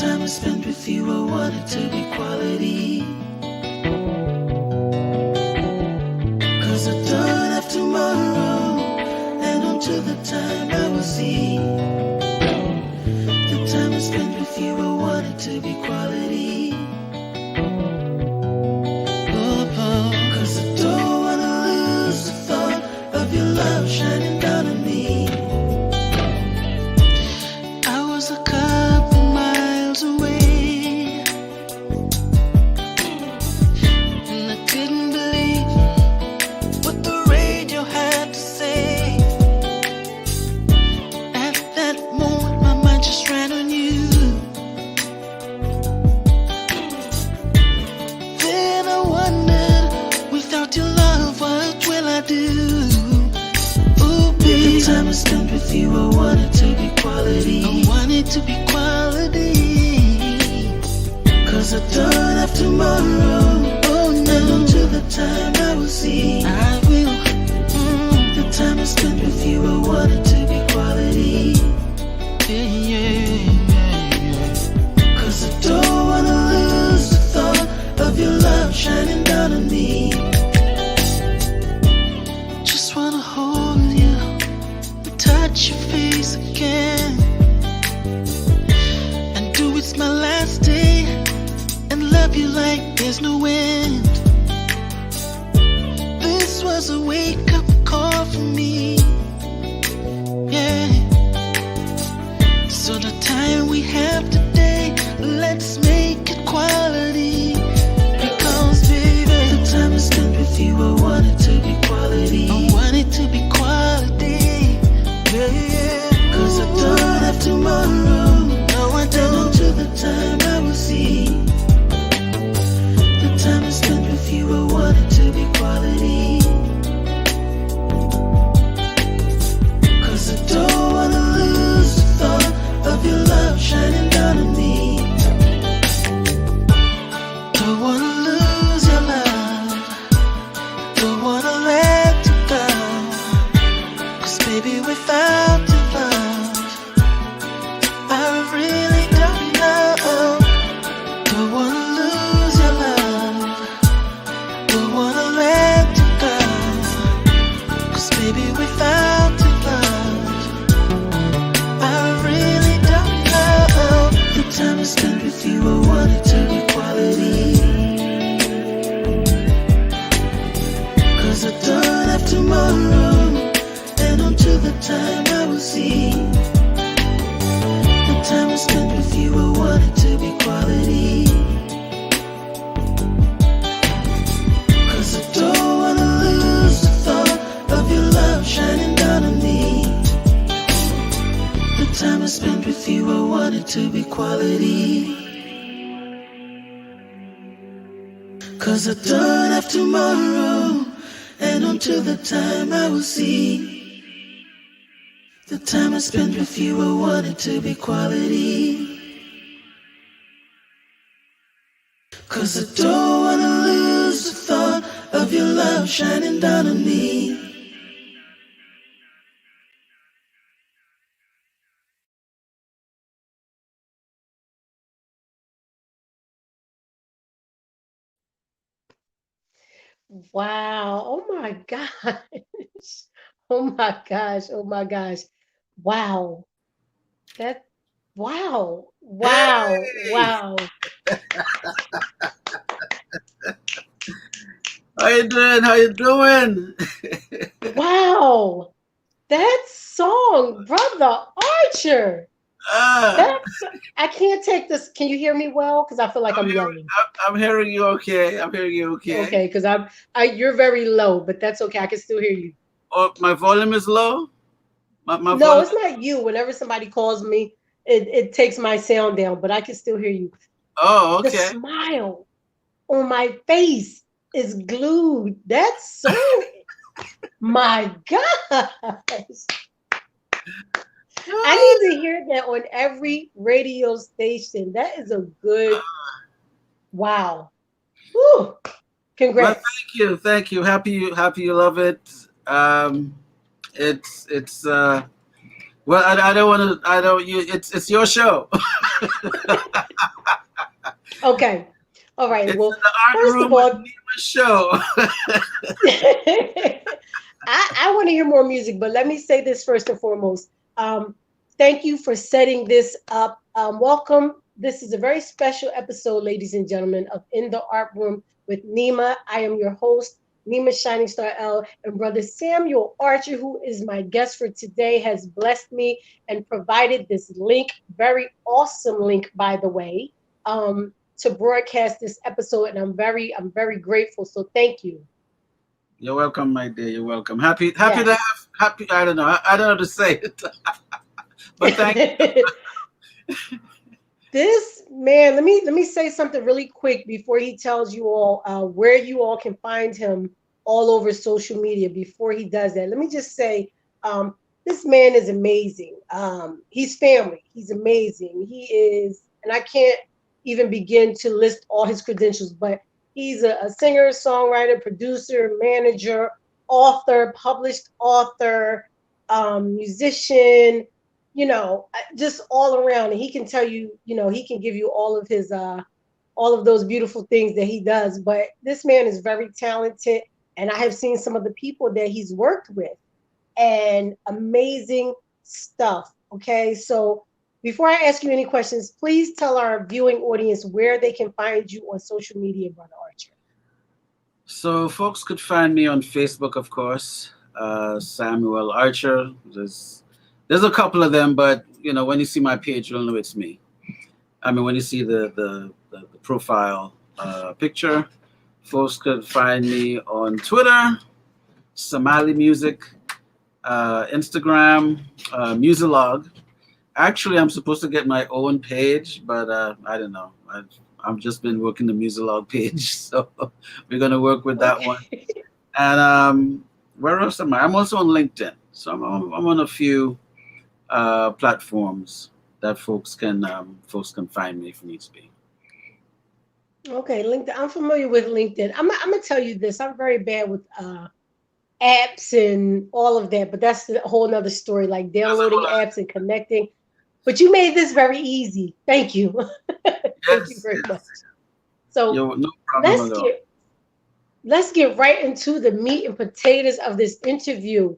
time I spent with you, I want it to be quality. 'Cause I don't have tomorrow, and until the time I will see. The time I spent with you, I want it to be quality. Cause I don't wanna lose the thought of your love shining down on me. I was a couple miles away, and I didn't believe what the radio had to say. At that moment my mind just ran on you. Then I wondered, without your love, what will I do? Ooh, baby, the time I spent with you, I want it to be quality. I want it to be quality. 'Cause I don't have tomorrow, oh no, and until the time I will see. I will. The time I spent with you, I want it to be quality. Yeah. 'Cause I don't wanna lose the thought of your love shining down on me. Just wanna hold you, touch your face again, and do it's my last day, and love you like there's no end. This was a wake-up call for me, yeah. So the time we have today, let's make it quality. Because baby, the time I spent with you, I want it to be quality. I want it to be quality, yeah. 'Cause I don't have tomorrow, no I don't, until the time I will see. The time I spent with you, I want it to be quality. 'Cause I don't wanna lose the thought of your love shining down on me. Don't wanna lose your love, don't wanna let you go. 'Cause baby, without your love, I really don't know. Don't wanna lose your love, don't wanna let you go. 'Cause baby, without your love, I really don't know. The time I spent with you, I want it to be quality. 'Cause I don't have tomorrow, and until the time I will see. The time I spent with you, I want it to be quality. 'Cause I don't wanna lose the thought of your love shining down on me. The time I spent with you, I want it to be quality. 'Cause I don't have tomorrow, and until the time I will see. The time I spent with you, I want it to be quality. 'Cause I don't wanna lose the thought of your love shining down on me. Wow. Oh my gosh. Oh my gosh. Oh my gosh. Wow. That, wow. Wow. Hey, Wow. how you doing? How you doing? Wow. That song, Brother Archer. ah, That's, I can't take this. Can you hear me well? Because I feel like I'm I'm hearing, yelling. I'm hearing you okay. I'm hearing you okay. Okay, because you're very low, but that's okay. I can still hear you. Oh, my volume is low. My No, volume. it's not you. Whenever somebody calls me, it takes my sound down, but I can still hear you. Oh, The okay. smile on my face is glued. That's so, my gosh. I need to hear that on every radio station. That is a good, wow. Whew. Well, Congrats. thank you. Happy you love it. Um, it's well, I don't want to. I don't. You. It's your show. Okay. All right. It's Well, in the art first of room with all, Nima show. I want to hear more music, but let me say this first and foremost. Um, Thank you for setting this up. Welcome. This is a very special episode, ladies and gentlemen, of In the Art Room with Nima. I am your host, Nima Shining Star L, and Brother Samuel Archer, who is my guest for today, has blessed me and provided this link, very awesome link, by the way, to broadcast this episode, and I'm very grateful. So thank you. You're welcome, my dear. You're welcome. Happy to Yes. have happy. I don't know. I don't know how to say it, but thank This man, let me say something really quick before he tells you all where you all can find him all over social media. Before he does that, let me just say, this man is amazing. He's family. He's amazing. He is, and I can't even begin to list all his credentials, but he's a singer, songwriter, producer, manager, author, published author, musician, just all around. And he can tell you, he can give you all of those beautiful things that he does. But this man is very talented, and I have seen some of the people that he's worked with, and amazing stuff. Okay, so before I ask you any questions, please tell our viewing audience where they can find you on social media, Brother Archer. so. Folks could find me on Facebook, of course. Samuel Archer. There's a couple of them, but when you see my page, you'll know it's me. I mean, when you see the profile picture, folks could find me on Twitter, Somali Music, Instagram, Musilog. Actually, I'm supposed to get my own page, but I don't know. I've just been working the Musilog page, so we're gonna work with that one. Okay. And where else am I? I'm also on LinkedIn, so I'm on a few platforms that folks can find me if needs be. Okay, LinkedIn. I'm familiar with LinkedIn. I'm gonna tell you this. I'm very bad with apps and all of that, but that's a whole nother story, like That's a whole downloading lot. apps and connecting. But you made this very easy. Thank you. Thank you Yes, very much. yes. So Yo, no problem let's at all. get let's get right into the meat and potatoes of this interview.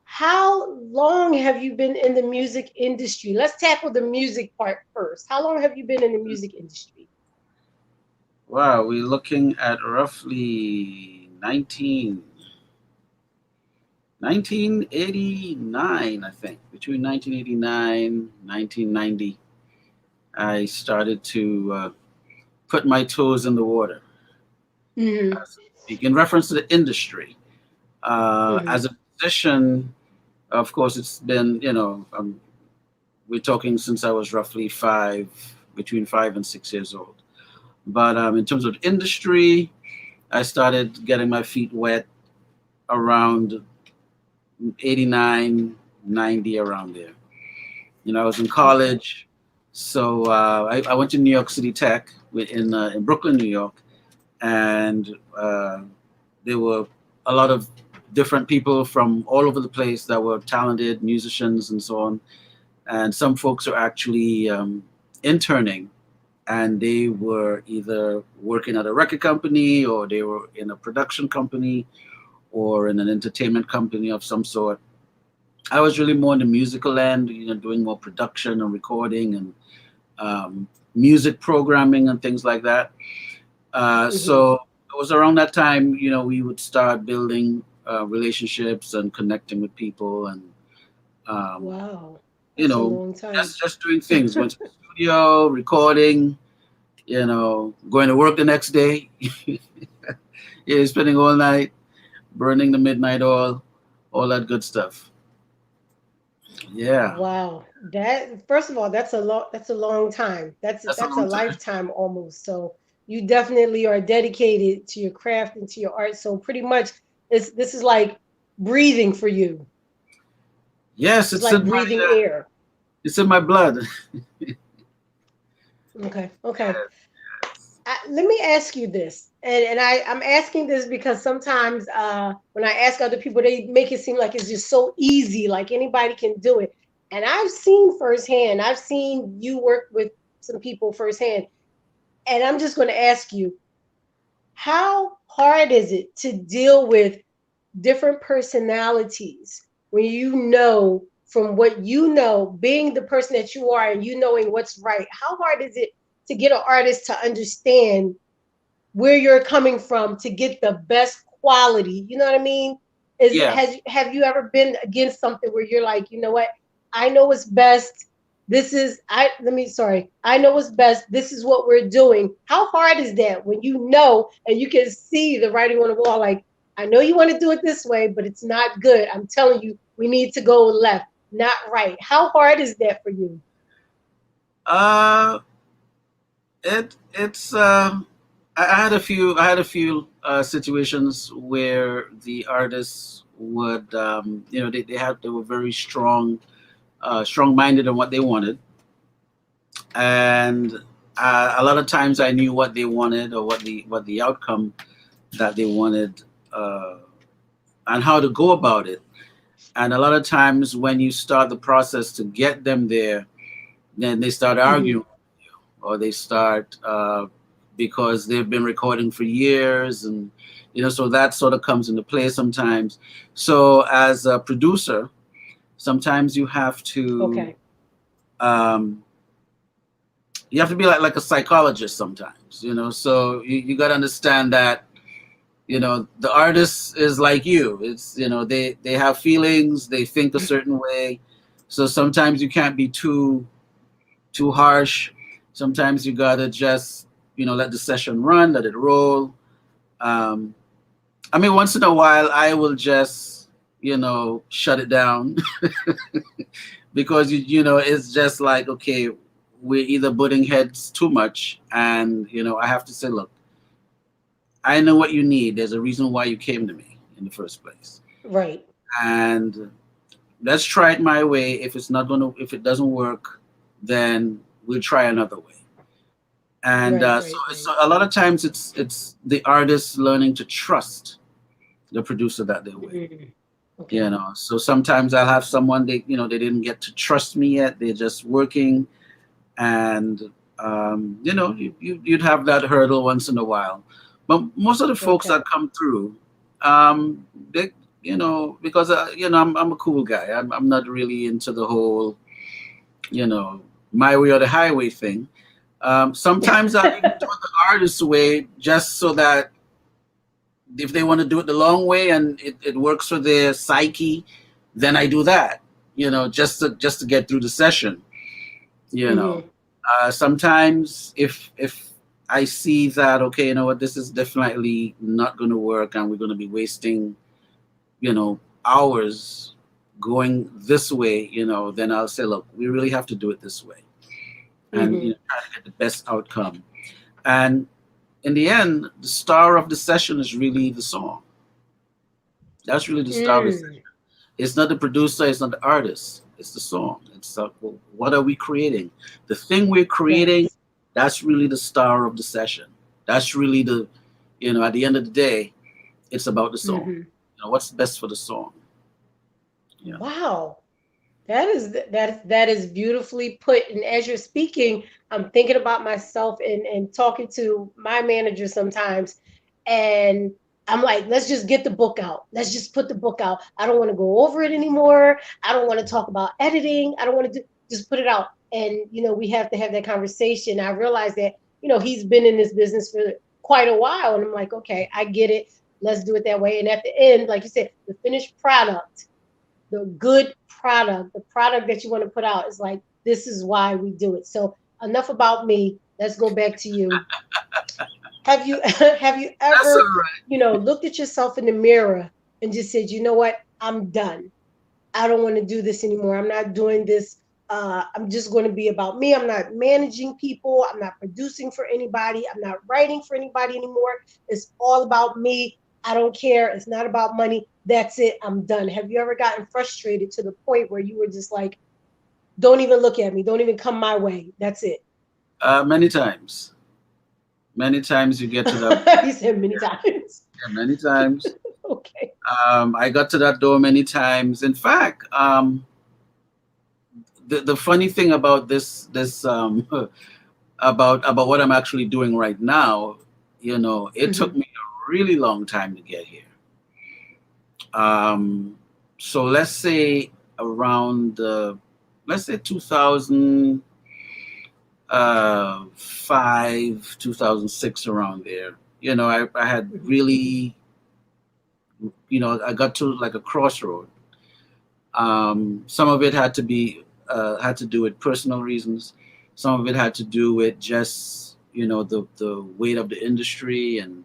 How long have you been in the music industry? Let's tackle the music part first. How long have you been in the music industry? Wow, we're looking at roughly 1989, I think. Between 1989 1990, I started to put my toes in the water, Hmm. so to speak, in reference to the industry. Hmm. As a musician, of course, it's been, we're talking since I was roughly between 5 and 6 years old. But in terms of industry, I started getting my feet wet around 89, 90, around there. I was in Okay. college, so I went to New York City Tech in Brooklyn, New York, and there were a lot of different people from all over the place that were talented musicians and so on. And some folks are actually interning, and they were either working at a record company, or they were in a production company, or in an entertainment company of some sort. I was really more in the musical end, doing more production and recording and music programming and things like that. Hmm. So it was around that time, we would start building relationships and connecting with people, and um, Wow. you That's a know, long time. just doing things, going to the studio, recording, going to work the next day, yeah, spending all night, burning the midnight oil, all that good stuff. Yeah, Wow. That, first of all, that's a long time. That's that's a that's a long time. lifetime almost. So you definitely are dedicated to your craft and to your art. So pretty much this is like breathing for you. Yes, It's like breathing air. it's in my blood. Okay. Okay. Let me ask you this. And I'm asking this because sometimes when I ask other people, they make it seem like it's just so easy, like anybody can do it. And I've seen firsthand, I've seen you work with some people firsthand. And I'm just going to ask you, how hard is it to deal with different personalities when you know from what you know, being the person that you are and you knowing what's right? How hard is it to get an artist to understand where you're coming from to get the best quality? You know what I mean? Yeah. Have you ever been against something where you're like, you know what? I know what's best. This is I let me sorry. I know what's best. This is what we're doing. How hard is that when you know and you can see the writing on the wall? Like, I know you want to do it this way, but it's not good. I'm telling you, we need to go left, not right. How hard is that for you? Uh, it's I had a few situations where the artists would they were very strong minded on what they wanted, and a lot of times I knew what they wanted or what the outcome that they wanted, uh, and how to go about it. And a lot of times when you start the process to get them there, then they start Hmm. arguing, or they start because they've been recording for years, and so that sort of comes into play sometimes. So as a producer, sometimes Okay. um, you have to be like a psychologist sometimes, so you got to understand that the artist is like you. It's they have feelings, they think a certain way, so sometimes you can't be too harsh. Sometimes you gotta just let the session run, let it roll. um I mean, once in a while I will just shut it down because it's just like, okay, we're either butting heads too much, and I have to say, look, I know what you need. There's a reason why you came to me in the first place, Right. and let's try it my way. If it doesn't work, then we'll try another way. And Right. so Right. it's Right. a lot of times it's the artist learning to trust the producer that they're with. Mm. Okay. So sometimes I'll have someone, they didn't get to trust me yet. They're just working, and you'd have that hurdle once in a while. But most of the folks Okay. that come through, they because I'm a cool guy. I'm not really into the whole my way or the highway thing. Sometimes I'll even do it the artist's way, just so that if they want to do it the long way and it works for their psyche, then I do that. Just to get through the session. You know, Hmm. Sometimes if I see that, okay, you know what, this is definitely not going to work, and we're going to be wasting hours going this way, then I'll say, look, we really have to do it this way, and Hmm. try to get the best outcome. And in the end, the star of the session is really the song. That's really the star of the session. Mm. It's not the producer, it's not the artist, it's the song. It's well, what are we creating? The thing we're creating, Yes. that's really the star of the session. That's really at the end of the day, it's about the song. Hmm. What's best for the song. Yeah. Wow. That is beautifully put. And as you're speaking, I'm thinking about myself and talking to my manager sometimes. And I'm like, let's just get the book out. Let's just put the book out. I don't want to go over it anymore. I don't want to talk about editing. I don't want to do just put it out. And we have to have that conversation. I realize that, he's been in this business for quite a while. And I'm like, okay, I get it. Let's do it that way. And at the end, like you said, the finished product, the good product, the product that you want to put out is like, this is why we do it. So enough about me. Let's go back to you. Have you have you That's all ever, right. looked at yourself in the mirror and just said, you know what, I'm done. I don't want to do this anymore. I'm not doing this. I'm just going to be about me. I'm not managing people. I'm not producing for anybody. I'm not writing for anybody anymore. It's all about me. I don't care. It's not about money. That's it. I'm done. Have you ever gotten frustrated to the point where you were just like, don't even look at me. Don't even come my way. That's it. Many times. Many times you get to that. You said many times. Yeah, many times. Okay. I got to that door many times. In fact, the funny thing about this about what I'm actually doing right now, it took Mhm. me a really long time to get here. So let's say around let's say 2005, 2006, around there. I had Mhm. really, I got to like a crossroad. Some of it had to do with personal reasons. Some of it had to do with just the weight of the industry, and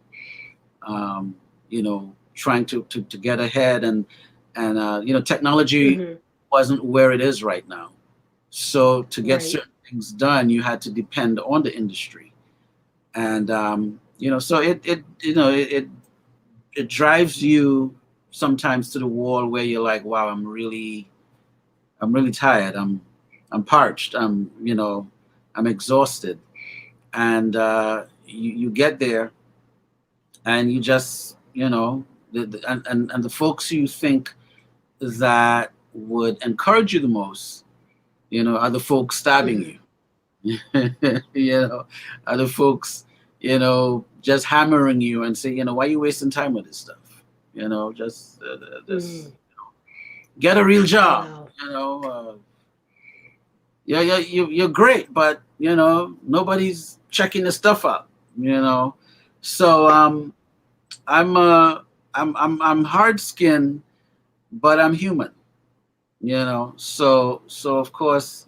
trying to get ahead, and technology Mhm. wasn't where it is right now. So to get Right. certain things done, you had to depend on the industry, and so it drives you sometimes to the wall where you're like, wow, I'm really tired. I'm parched. I'm exhausted. And you get there, and you just and the folks you think that would encourage you the most, are the folks stabbing Mhm. you. Are the folks, just hammering you and say, why are you wasting time with this stuff? Just this, Mhm. get a real job. Wow. Yeah, yeah, you're great, but nobody's checking the stuff out. So I'm I'm hard skinned, but I'm human. So of course,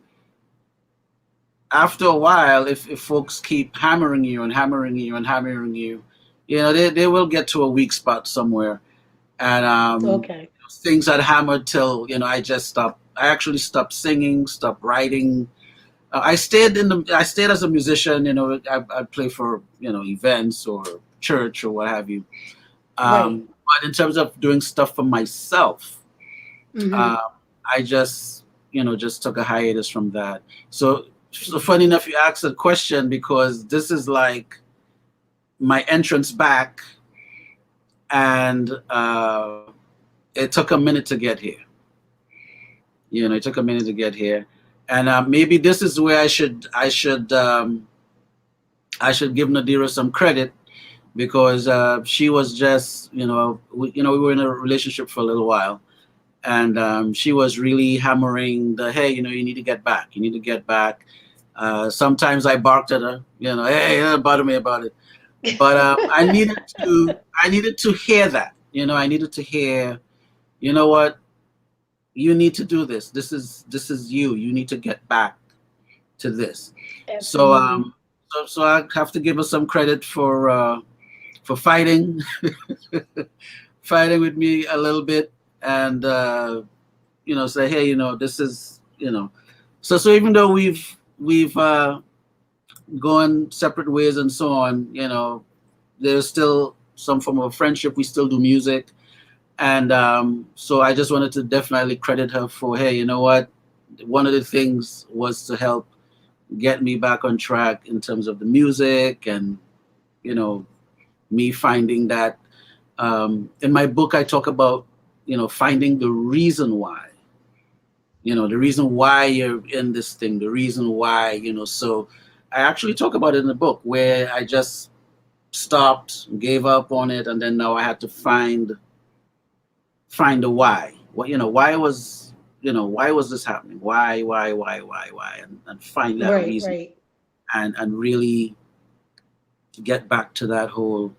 after a while, if folks keep hammering you and hammering you and hammering you, they will get to a weak spot somewhere, and Okay. things had hammered till I actually stopped singing, stopped writing. I stayed as a musician. I'd play for events or church or what have you. Right. But in terms of doing stuff for myself, Mhm. uh, I just took a hiatus from that. So funny enough, you asked a question because this is like my entrance back, and it took a minute to get here. It took a minute to get here, and maybe this is where I should give Nadira some credit, because she was just we were in a relationship for a little while, and she was really hammering the, hey, you need to get back, you need to get back. Sometimes I barked at her, hey, bother me about it, but I needed to hear that, I needed to hear, what, you need to do this. This is you need to get back to this. So Absolutely. I have to give her some credit for fighting, fighting with me a little bit, and say, hey, this is, so even though we've gone separate ways and so on, there's still some form of friendship. We still do music, and so I just wanted to definitely credit her for, hey, you know what, one of the things was to help get me back on track in terms of the music, and you know me finding that, in my book I talk about finding the reason why, the reason why you're in this thing, the reason why, so I actually talk about it in the book, where I just stopped, gave up on it, and then now I had to find the why. What, why was this happening? Why, and find that Right. reason, Right. and really get back to that whole,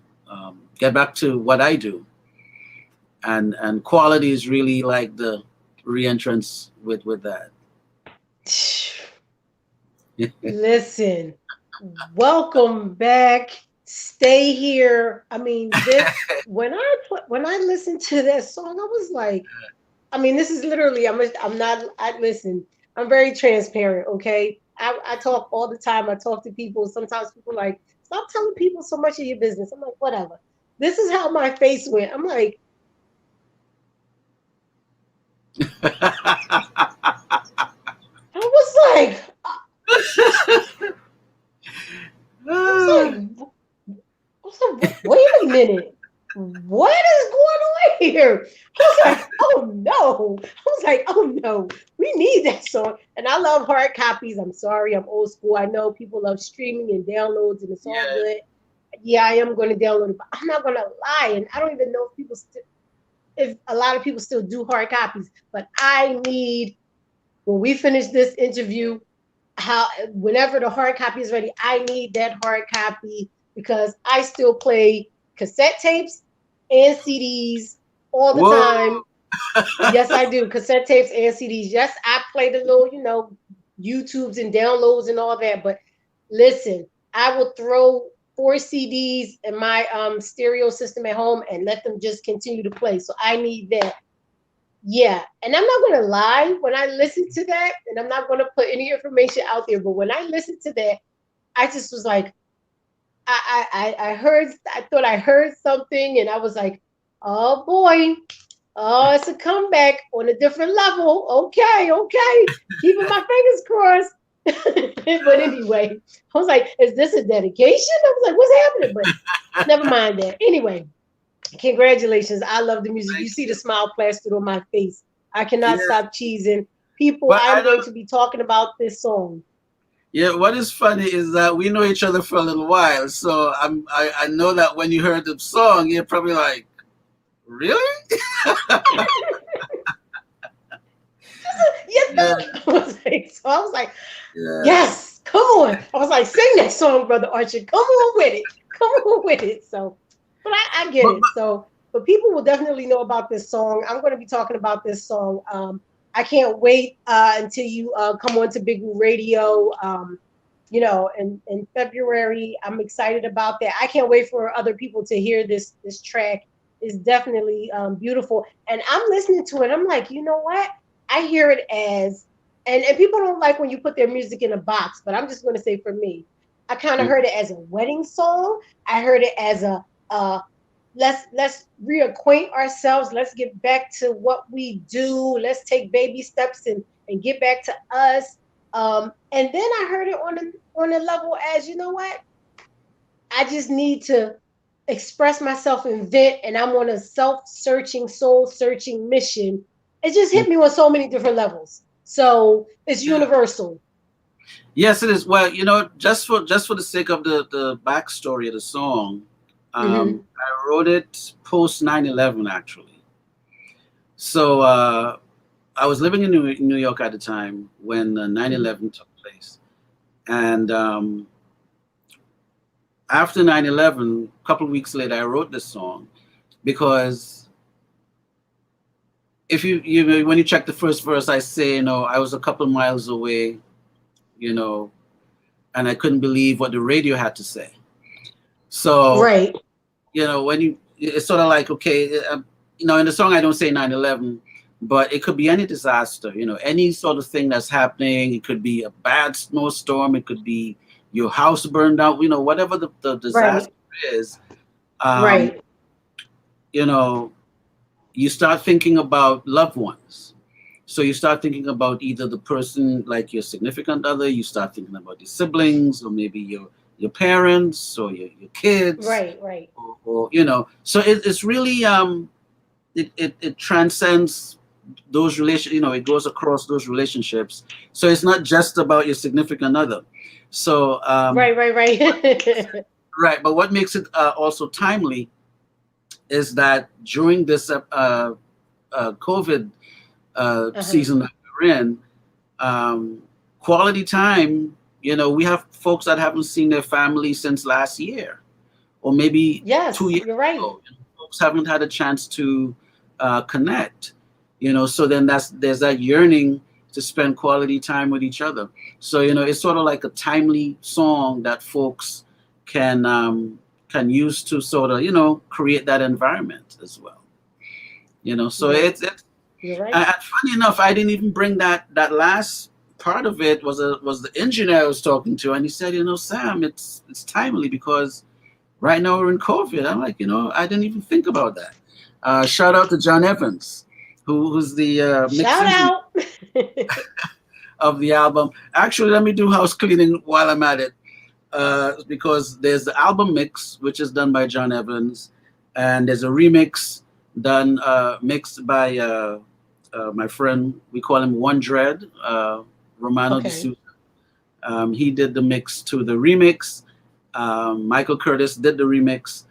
get back to what I do, and quality is really like the reentrance with that. Listen, welcome back. Stay here. I mean, this when I listened to that song, I was like, I mean, this is literally. I'm not. I listen. I'm very transparent. Okay. I talk all the time. I talk to people. Sometimes people like stop telling people so much of your business. I'm like, whatever. This is how my face went. I'm like, I was like, I was like, wait a minute. What is going on here? I was like, oh no. I was like, oh no. We we need that song. And I love hard copies. I'm sorry, I'm old school. I know people love streaming and downloads, and it's all Yeah. good. Yeah, I am going to download it, but I'm not going to lie. And I don't even know if if a lot of people still do hard copies. But I need, when we finish this interview, whenever the hard copy is ready, I need that hard copy because I still play cassette tapes and CDs all the Whoa. time. Yes, I do. Cassette tapes and CDs. Yes, I play the little, YouTubes and downloads and all that. But listen, I will throw 4 CDs in my stereo system at home and let them just continue to play. So I need that. Yeah. And I'm not going to lie when I listen to that, and I'm not going to put any information out there, but when I listened to that, I just was like, I thought I heard something, and I was like, oh boy. Oh, it's a comeback on a different level. Okay. Keeping my fingers crossed. But anyway, I was like, is this a dedication? I was like, what's happening? But never mind that. Anyway, congratulations. I love the music. You see the smile plastered on my face. I cannot Yeah. stop cheesing. People, But I I'm going don't. to be talking about this song. Yeah, what is funny is that we know each other for a little while, so I know that when you heard the song, you're probably like, really? You Yeah, think? I was like, yeah. yes, come on. I was like, sing that song, Brother Archer. Come on with it. Come on with it. So, but I get But, it. So, but people will definitely know about this song. I'm going to be talking about this song. I can't wait until you come on to Big Woo Radio. In February. I'm excited about that. I can't wait for other people to hear this track. It's definitely beautiful. And I'm listening to it. I'm like, you know what? I hear it as, and people don't like when you put their music in a box, but I'm just going to say for me, I kind of mm, heard it as a wedding song. I heard it as a let's reacquaint ourselves. Let's get back to what we do. Let's take baby steps and get back to us. And then I heard it on a level as, you know what? I just need to express myself and vent, and I'm on a self-searching, soul-searching mission. It just mm. hit me on so many different levels. So it's Yeah. universal. Yes, it is. Well, just for the sake of the backstory of the song, Hmm. I wrote it post 9/11 actually. So I was living in New York at the time when 9/11 took place, and after 9/11, a couple of weeks later, I wrote this song because if when you check the first verse, I say, I was a couple miles away, you know, and I couldn't believe what the radio had to say. So, Right. it's sort of like, okay, in the song I don't say 9/11, but it could be any disaster, any sort of thing that's happening. It could be a bad snowstorm. It could be your house burned out, whatever the Right. disaster is. Um, Right. you know, you start thinking about loved ones. So you start thinking about either the person, like your significant other, you start thinking about your siblings, or maybe your parents, or your kids, Right. Right. or so it's really it transcends those relations. It goes across those relationships. So it's not just about your significant other. So Right. Right. Right. right, but what makes it also timely is that during this COVID Uh-huh. season that we're in, um, quality time. We have folks that haven't seen their family since last year, or maybe two Yes, years you're right. ago. Folks haven't had a chance to connect. So then there's that yearning to spend quality time with each other. So it's sort of like a timely song that folks can use to sort of create that environment as well. So You're it's you're right. funny enough, I didn't even bring that last part of it. Was the engineer I was talking to, and he said, Sam, it's timely because right now we're in COVID. I'm like, I didn't even think about that. Shout out to John Evans, who's the mix Shout engineer out. of the album. Actually, let me do house cleaning while I'm at it, because there's the album mix, which is done by John Evans, and there's a remix done mixed by my friend, we call him One Dread, Romano Okay. D'Souza. He did the mix to the remix. Michael Curtis did the remix,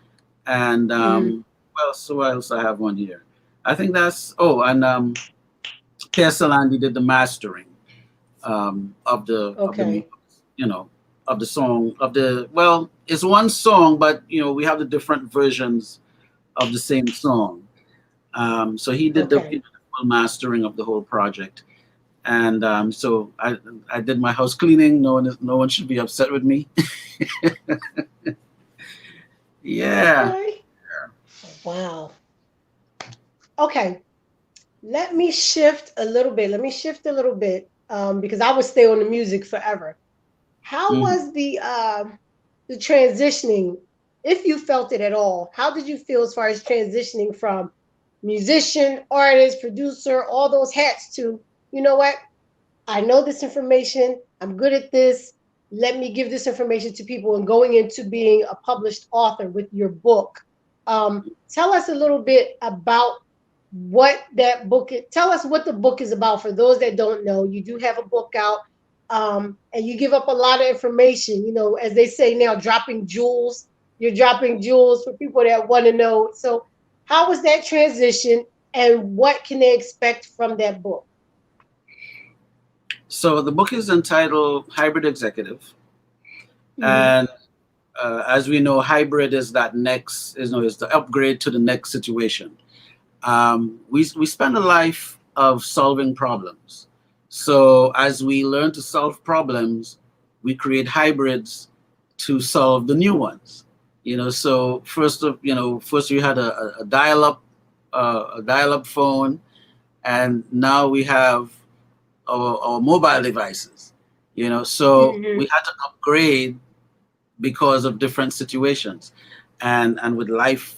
and Hmm. what else I have on here? I think that's and Kesalandi did the mastering of the Okay. you know of the song of the well, it's one song, but we have the different versions of the same song. So he did Okay. the full mastering of the whole project, and so I did my house cleaning. No one should be upset with me. Yeah. Okay. Wow. Okay. Let me shift a little bit. Let me shift a little bit because I would stay on the music forever. How Mhm. was the transitioning, if you felt it at all? How did you feel as far as transitioning from musician, artist, producer, all those hats to, you know what? I know this information. I'm good at this. Let me give this information to people and going into being a published author with your book. Tell us a little bit about what that book is. Tell us what the book is about for those that don't know. You do have a book out, and you give up a lot of information. You know, as they say now, dropping jewels. You're dropping jewels for people that want to know. So, how was that transition, and what can they expect from that book? So the book is entitled Hybrid Executive, Hmm. and as we know, hybrid is that next is the upgrade to the next situation. We spend a life of solving problems. So as we learn to solve problems, we create hybrids to solve the new ones. So first we had a dial-up phone, and now we have our mobile devices. So we Hmm. had to upgrade because of different situations, and with life,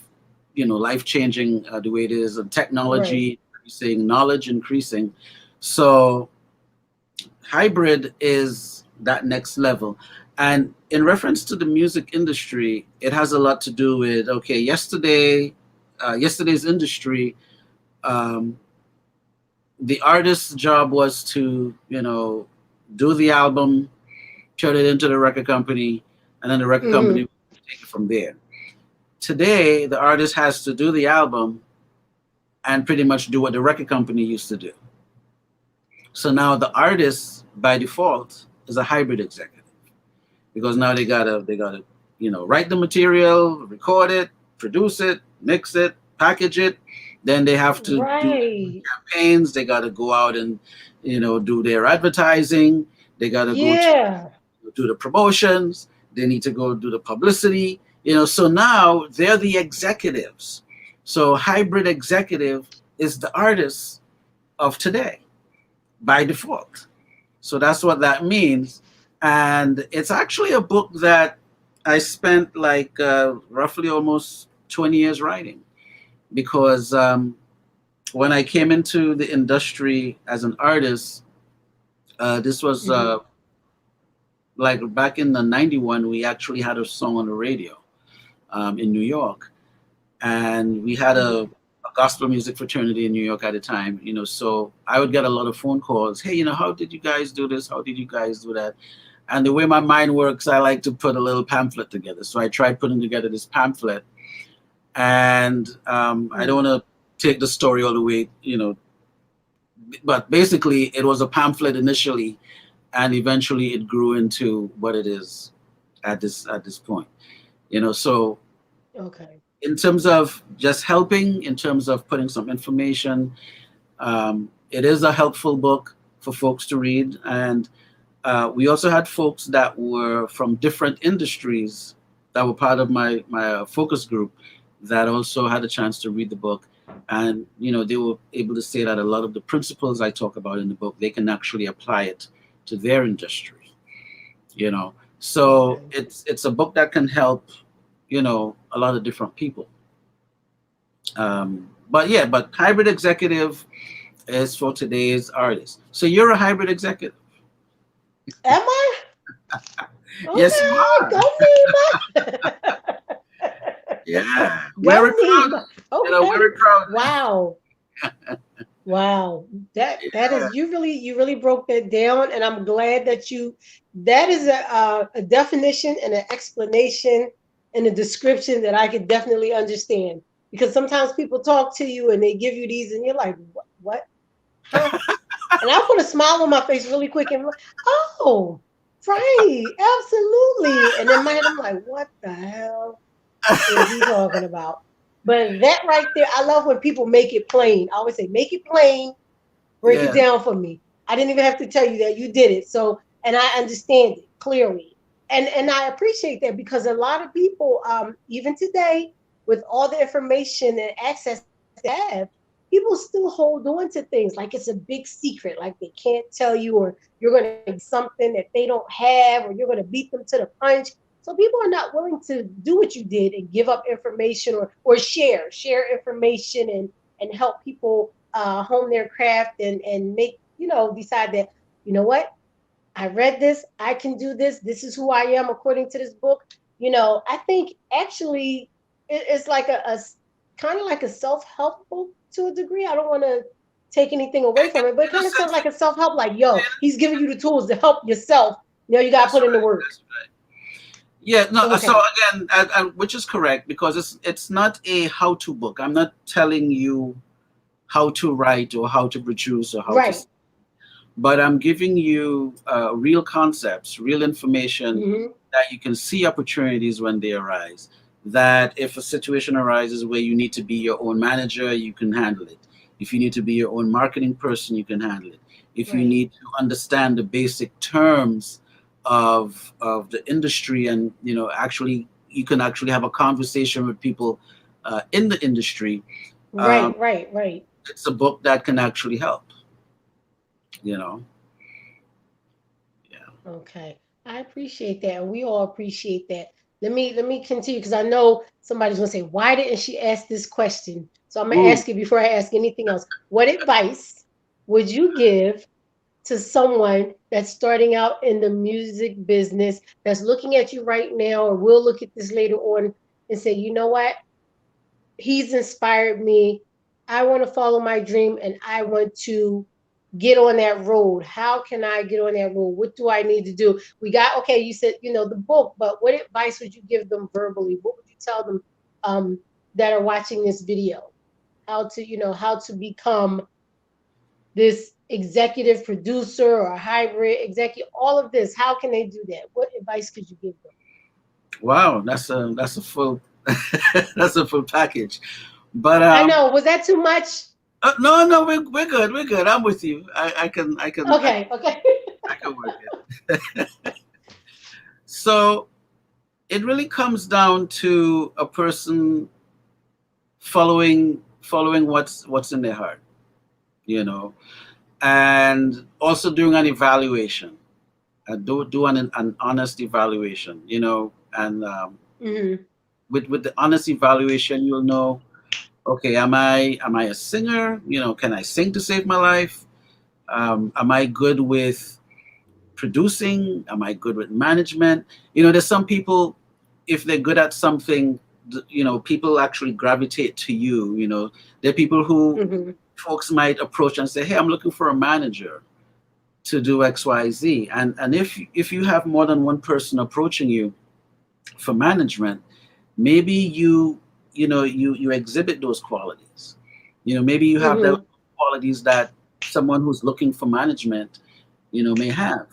life changing the way it is, and Right. technology increasing, knowledge increasing. So hybrid is that next level. And in reference to the music industry, it has a lot to do with, okay, yesterday's industry. um, the artist's job was to do the album, turn it into the record company, and then the record company Hmm. would take it from there. Today, the artist has to do the album and pretty much do what the record company used to do. So now the artist, by default, is a hybrid executive, because now they gotta write the material, record it, produce it, mix it, package it. Then they have to do Right. campaigns. They gotta go out and do their advertising. They gotta go to Yeah. do the promotions. They need to go do the publicity. So now they're the executives. So hybrid executive is the artist of today by default. So that's what that means. And it's actually a book that I spent like roughly almost 20 years writing, because when I came into the industry as an artist, this was Hmm. like back in the 91, we actually had a song on the radio in New York. And we had a gospel music fraternity in New York at the time. So I would get a lot of phone calls. Hey, how did you guys do this? How did you guys do that? And the way my mind works, I like to put a little pamphlet together. So I tried putting together this pamphlet, and I don't want to take the story all the way, but basically it was a pamphlet initially, and eventually it grew into what it is at this point. So Okay. in terms of just helping, in terms of putting some information, it is a helpful book for folks to read. And we also had folks that were from different industries that were part of my focus group that also had a chance to read the book. And they were able to say that a lot of the principles I talk about in the book, they can actually apply it to their industry. So Okay. it's a book that can help a lot of different people. But yeah, but hybrid executive is for today's artists. So you're a hybrid executive. Am I? Yes, you Okay. are. Go Nima. Yeah, Go very proud. Nima. Okay. Very proud. Wow. Wow, that Yeah, is you really broke that down, and I'm glad that that is a definition and an explanation and a description that I could definitely understand. Because sometimes people talk to you and they give you these, and you're like, what? Huh? And I put a smile on my face really quick and I'm like, oh, right, absolutely. And in my head, I'm like, what the hell is he talking about? But that right there, I love when people make it plain. I always say, make it plain, break it yeah. down for me. I didn't even have to tell you that you did it. So, and I understand it clearly. And I appreciate that because a lot of people, even today, with all the information and access they have, people still hold on to things like it's a big secret, like they can't tell you, or you're going to get something that they don't have, or you're going to beat them to the punch. So people are not willing to do what you did and give up information or share information and help people hone their craft and make decide that what I read this, I can do this. This is who I am according to this book. I think actually it's like a kind of like a self help book to a degree. I don't want to take anything away from it, but it In a kind of sounds sense, like a self help. Like, yo, he's giving you the tools to help yourself. You got to that's put in the right. work. That's right. Yeah, no. So Okay. again, which is correct because it's not a how-to book. I'm not telling you how to write or how to produce or how to, Right. but I'm giving you real concepts, real information Hmm. that you can see opportunities when they arise. That if a situation arises where you need to be your own manager, you can handle it. If you need to be your own marketing person, you can handle it. If you Right. need to understand the basic terms of the industry, and actually you can actually have a conversation with people in the industry, um, Right. Right. Right. it's a book that can actually help. You know, yeah. Okay. I appreciate that. And we all appreciate that. Let me continue because I know somebody's gonna say, why didn't she ask this question? So I'm gonna Ooh, ask you before I ask anything else. What advice would you give to someone that's starting out in the music business, that's looking at you right now, or will look at this later on and say, you know what? He's inspired me. I want to follow my dream and I want to get on that road. How can I get on that road? What do I need to do? We got, okay, you said, the book, but what advice would you give them verbally? What would you tell them that are watching this video? How to become this executive producer or hybrid executive, all of this. How can they do that? What advice could you give them? wow, that's a full that's a full package. But I know, was that too much? no, no, we're good. We're good. I'm with you. Okay, okay. I can work it. So it really comes down to a person following what's in their heart, you know, and also doing an evaluation. Do an honest evaluation, and Hmm. with the honest evaluation, you'll know, okay, am I a singer? Can I sing to save my life? Am I good with producing? Am I good with management? There's some people, if they're good at something, people actually gravitate to you. There are people who Hmm. folks might approach and say, hey, I'm looking for a manager to do XYZ. And if you have more than one person approaching you for management, maybe you exhibit those qualities. Maybe you have the Hmm. qualities that someone who's looking for management may have.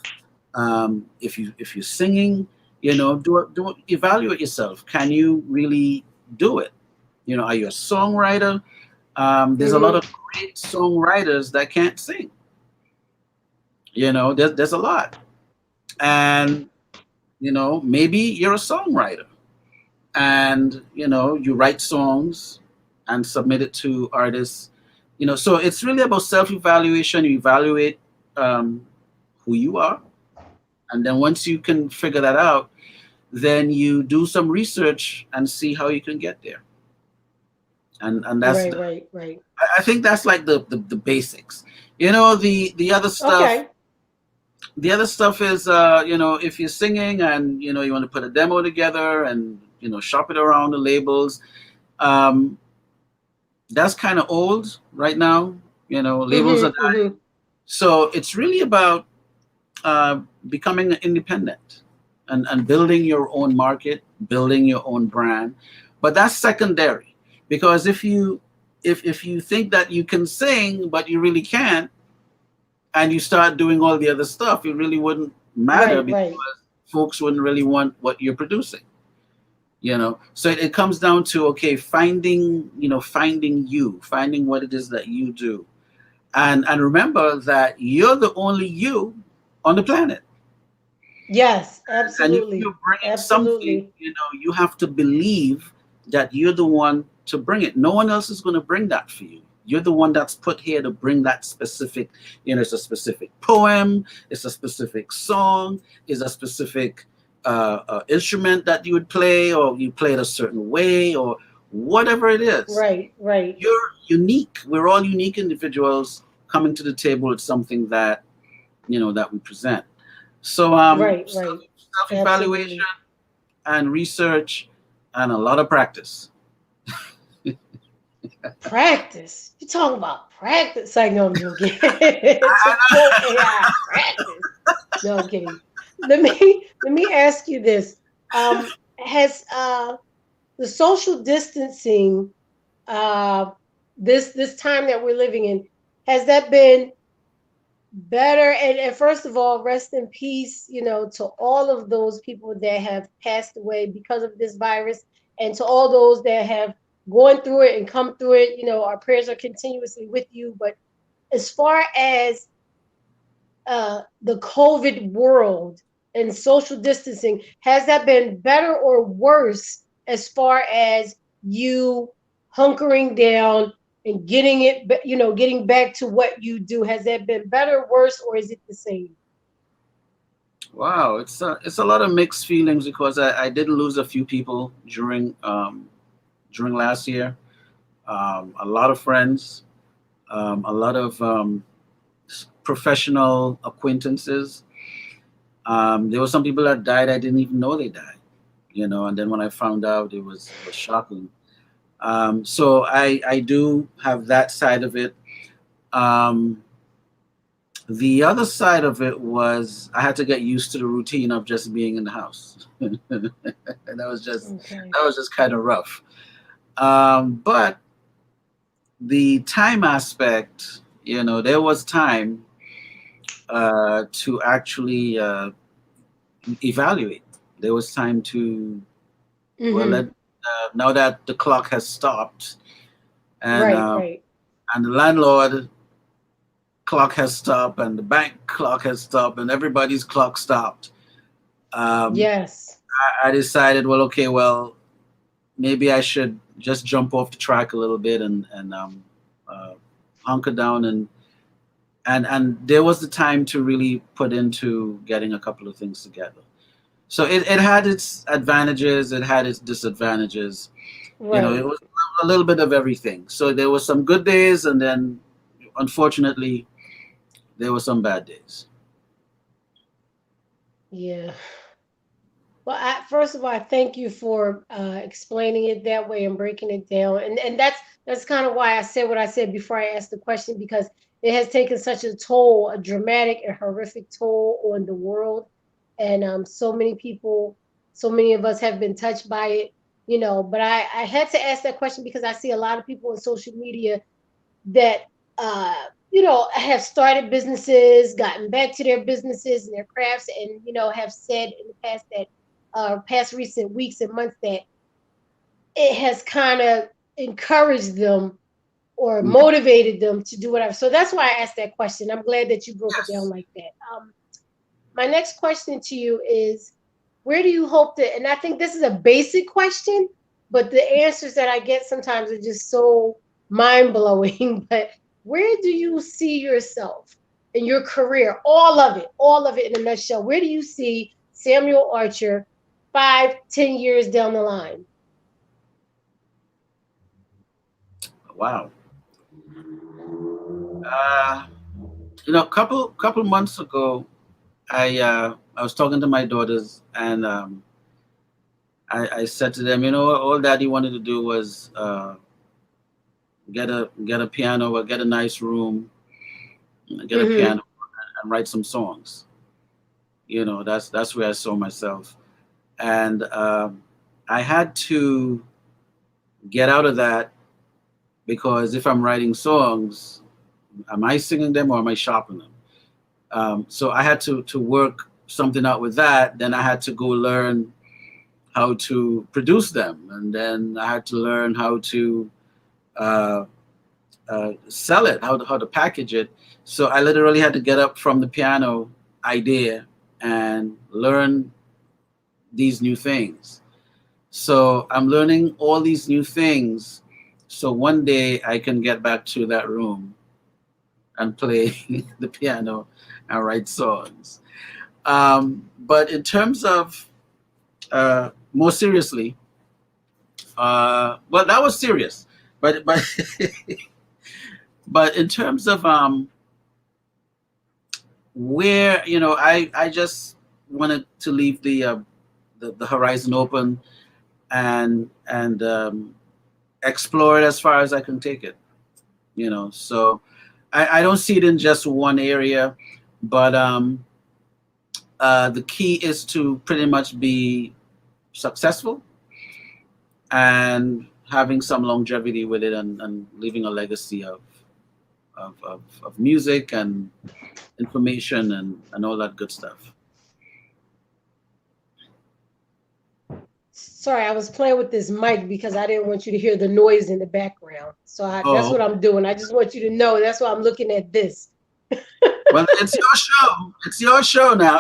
If you're singing, evaluate yourself. Can you really do it? Are you a songwriter? There's a lot Hmm. of great songwriters that can't sing. There's a lot. And maybe you're a songwriter, and you write songs and submit it to artists. So it's really about self-evaluation. You evaluate um, who you are, and then once you can figure that out, then you do some research and see how you can get there. And that's Right, right, right. I think that's like the basics. The other stuff. Okay. The other stuff is, if you're singing and you want to put a demo together and shop it around the labels, um, that's kind of old right now. You know, labels are Mm-hmm. dying. Mm-hmm. So it's really about uh, becoming independent and building your own market, building your own brand. But that's secondary, because if you think that you can sing but you really can't, and you start doing all the other stuff, it really wouldn't matter, Right. because Right. folks wouldn't really want what you're producing. You know, so it comes down to, okay, finding, finding you, finding what it is that you do, and remember that you're the only you on the planet. Yes. And if Absolutely. you're bringing something, Absolutely. you have to believe that you're the one to bring it. No one else is going to bring that for you. You're the one that's put here to bring that specific, it's a specific poem, it's a specific song, it's a specific instrument that you would play, or you play it a certain way, or whatever it is. Right. Right. You're unique. We're all unique individuals coming to the table with something that we present. So Right. Right. self evaluation Absolutely. and research and a lot of practice. Practice. You talking about practice? I know I'm joking. To quote AI, practice. No, I'm kidding. Let me ask you this. Has the social distancing, uh this time that we're living in, has that been better? And first of all, rest in peace, to all of those people that have passed away because of this virus, and to all those that have gone through it and come through it. Our prayers are continuously with you. But as far as the COVID world and social distancing, has that been better or worse as far as you hunkering down and getting getting back to what you do? Has that been better, worse, or is it the same? Wow, it's a lot of mixed feelings, because I did lose a few people during last year. A lot of friends, a lot of professional acquaintances. There were some people that died I didn't even know they died. And then when I found out, it was shocking. So I do have that side of it. Um, the other side of it was I had to get used to the routine of just being in the house, and Okay. that was just kind of rough. But the time aspect, there was time to actually evaluate. There was time to, well, Mm-hmm. now that the clock has stopped, and Right, uh, right. and the landlord clock has stopped, and the bank clock has stopped, and everybody's clock stopped. Um, Yes. I decided, well, okay, well, maybe I should just jump off the track a little bit, and uh, hunker down, and there was the time to really put into getting a couple of things together. So it had its advantages, it had its disadvantages. It Right. was a little bit of everything. So there were some good days, and then unfortunately there were some bad days. Yeah. Well, first of all, I thank you for explaining it that way and breaking it down, and that's kind of why I said what I said before I asked the question, because it has taken such a toll, a dramatic and horrific toll on the world, and so many people, so many of us have been touched by it, But I had to ask that question because I see a lot of people on social media that have started businesses, gotten back to their businesses and their crafts, and have said in the past that past recent weeks and months that it has kind of encouraged them or Mhm. motivated them to do whatever. So that's why I asked that question. I'm glad that you broke it down Yes. like that. My next question to you is, where do you hope that, and I think this is a basic question, but the answers that I get sometimes are just so mind blowing. But where do you see yourself in your career? All of it in a nutshell. Where do you see Samuel Archer 5, 10 years down the line? Wow. Uh, couple months ago, I was talking to my daughters, and I said to them, all Daddy wanted to do was get a piano or get a nice room, get a Mm-hmm. piano and write some songs. That's where I saw myself, and I had to get out of that because if I'm writing songs, am I singing them or am I shopping them? So I had to work something out with that. Then I had to go learn how to produce them, and then I had to learn how to uh, sell it, how to package it. So I literally had to get up from the piano idea and learn these new things. So I'm learning all these new things. So one day I can get back to that room and play the piano and write songs. But in terms of more seriously, well, that was serious. But but in terms of where I just wanted to leave the horizon open and explore it as far as I can take it. So I don't see it in just one area, but the key is to pretty much be successful and having some longevity with it and leaving a legacy of music and information and all that good stuff. Sorry, I was playing with this mic because I didn't want you to hear the noise in the background. So that's Oh, what I'm doing. I just want you to know that's why I'm looking at this. well, it's your show. It's your show now.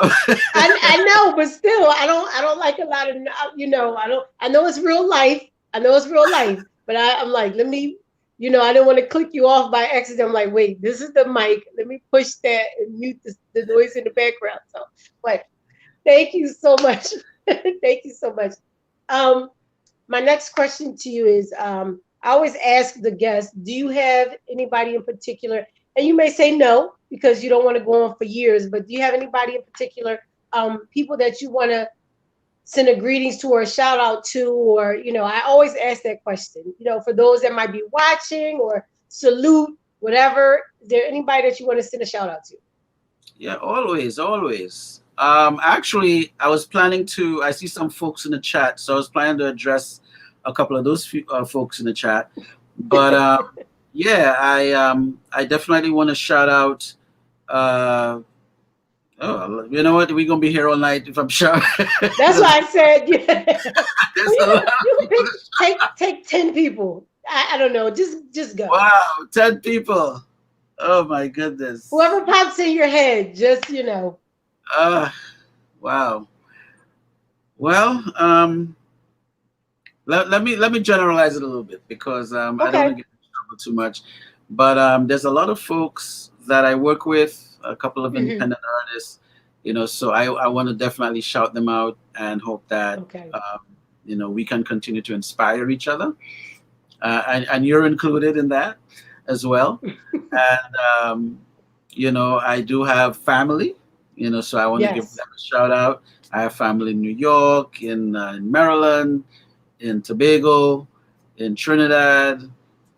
I know, but still, I don't like a lot of I don't I know it's real life. I know it's real life, but I'm like, let me, I didn't want to click you off by accident. I'm like, wait, this is the mic. Let me push that and mute the noise in the background. So, but thank you so much. Thank you so much. Um, my next question to you is I always ask the guests, do you have anybody in particular? And you may say no because you don't want to go on for years, but do you have anybody in particular, people that you want to send a greetings to or a shout out to? Or, I always ask that question, for those that might be watching or salute, whatever. Is there anybody that you want to send a shout out to? Yeah, always, always. Actually, I was planning to. I see some folks in the chat, so I was planning to address a couple of those folks in the chat. But yeah, I definitely want to shout out. Uh, oh, you know what? We're gonna be here all night if I'm sure. That's there's, why I said, yeah. there's Well, a lot of you can people. pick, take 10 people. I don't know. Just go. Wow, 10 people. Oh my goodness. Whoever pops in your head, just Uh, wow. Well, let me generalize it a little bit because I don't Okay. want to get in trouble too much. But there's a lot of folks that I work with, a couple of Hmm. independent artists, so I want to definitely shout them out and hope that Okay. we can continue to inspire each other, and you're included in that as well. And I do have family, so I want to give Yes. them a shout out. I have family in New York, in Maryland, in Tobago, in Trinidad,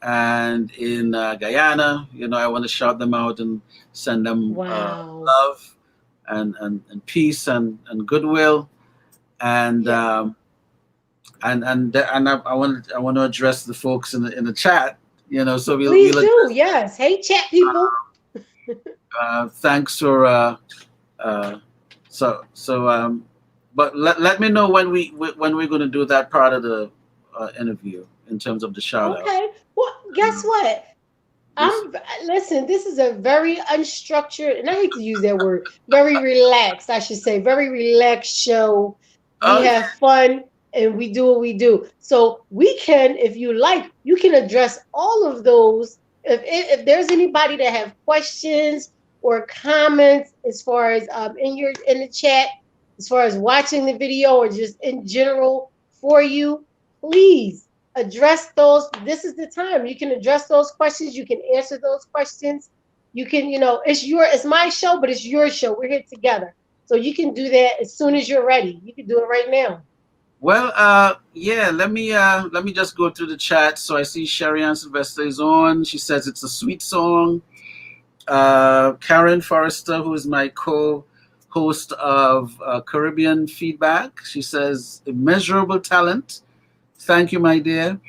and in Guyana. I want to shout them out and send them Wow. love and peace and goodwill. And Yeah. I want to address the folks in the chat. So we'll Please do. address. Yes. Hey, chat people. Thanks for uh, but let me know when we're going to do that part of the interview in terms of the shout out. Okay. Well, guess what? This I'm listen, this is a very unstructured, and I hate to use that word, very relaxed, I should say, very relaxed show. We Okay. have fun and we do what we do. So we can, if you like, you can address all of those. If there's anybody that have questions or comments as far as in the chat, as far as watching the video or just in general for you, please address those. This is the time you can address those questions. You can answer those questions. You can, it's my show, but it's your show. We're here together, so you can do that as soon as you're ready. You can do it right now. Well, yeah. Let me just go through the chat. So I see Sherry Ann Sylvester is on. She says it's a sweet song. Karen Forrester, who is my co-host of Caribbean Feedback, she says immeasurable talent. Thank you, my dear.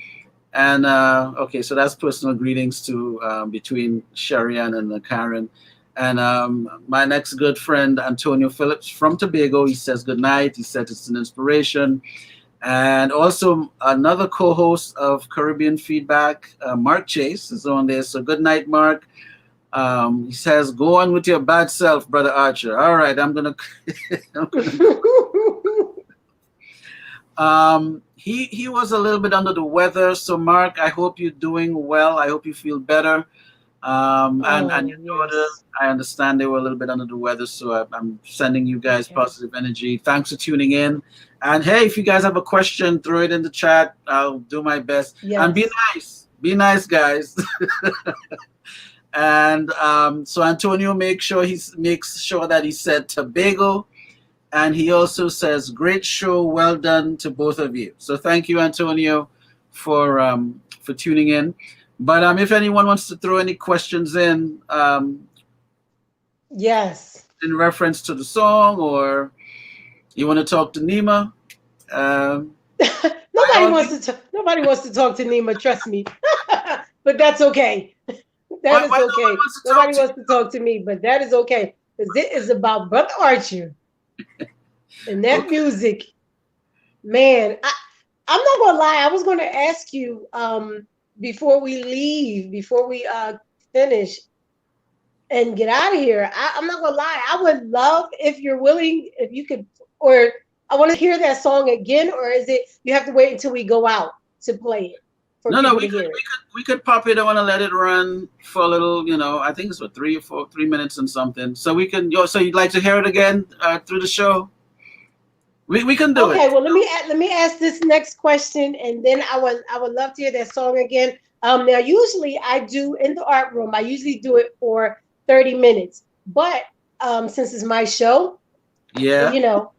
And okay, so that's personal greetings to between Sherry Ann and Karen. And my next good friend Antonio Phillips from Tobago, he says good night. He said it's an inspiration. And also another co-host of Caribbean Feedback, Mark Chase, is on there. So good night, Mark. He says, "Go on with your bad self, brother Archer." All right, I'm gonna. I'm gonna he was a little bit under the weather. So Mark, I hope you're doing well. I hope you feel better. And Oh, your daughter, yes. I understand they were a little bit under the weather. So I'm sending you guys Okay. positive energy. Thanks for tuning in. And hey, if you guys have a question, throw it in the chat. I'll do my best. And be Yes. nice. Be nice, guys. And so Antonio makes sure that he said Tobago, and he also says great show, well done to both of you. So thank you, Antonio, for tuning in. But if anyone wants to throw any questions Yes. in reference to the song, or you want to talk to Nima, by all means. Nobody wants to talk to Nima, trust me. But that's okay. That Why is no one okay. wants to talk Nobody to wants to talk to me, but that is okay. Because it is about Brother Archer and you? that Okay. music. Man, I'm not gonna lie, I was gonna ask you before we leave, before we finish and get out of here. I'm not gonna lie, I would love if you're willing, if you could, or I want to hear that song again, or is it you have to wait until we go out to play it for No, people we to could hear it? pop it. I want to let it run for a little. I think it's for 3 minutes and something. So we can. So you'd like to hear it again through the show? We can do it. Okay, well let me ask this next question, and then I would love to hear that song again. Now usually I do in the art room. I usually do it for 30 minutes, but since it's my show, Yeah. you know,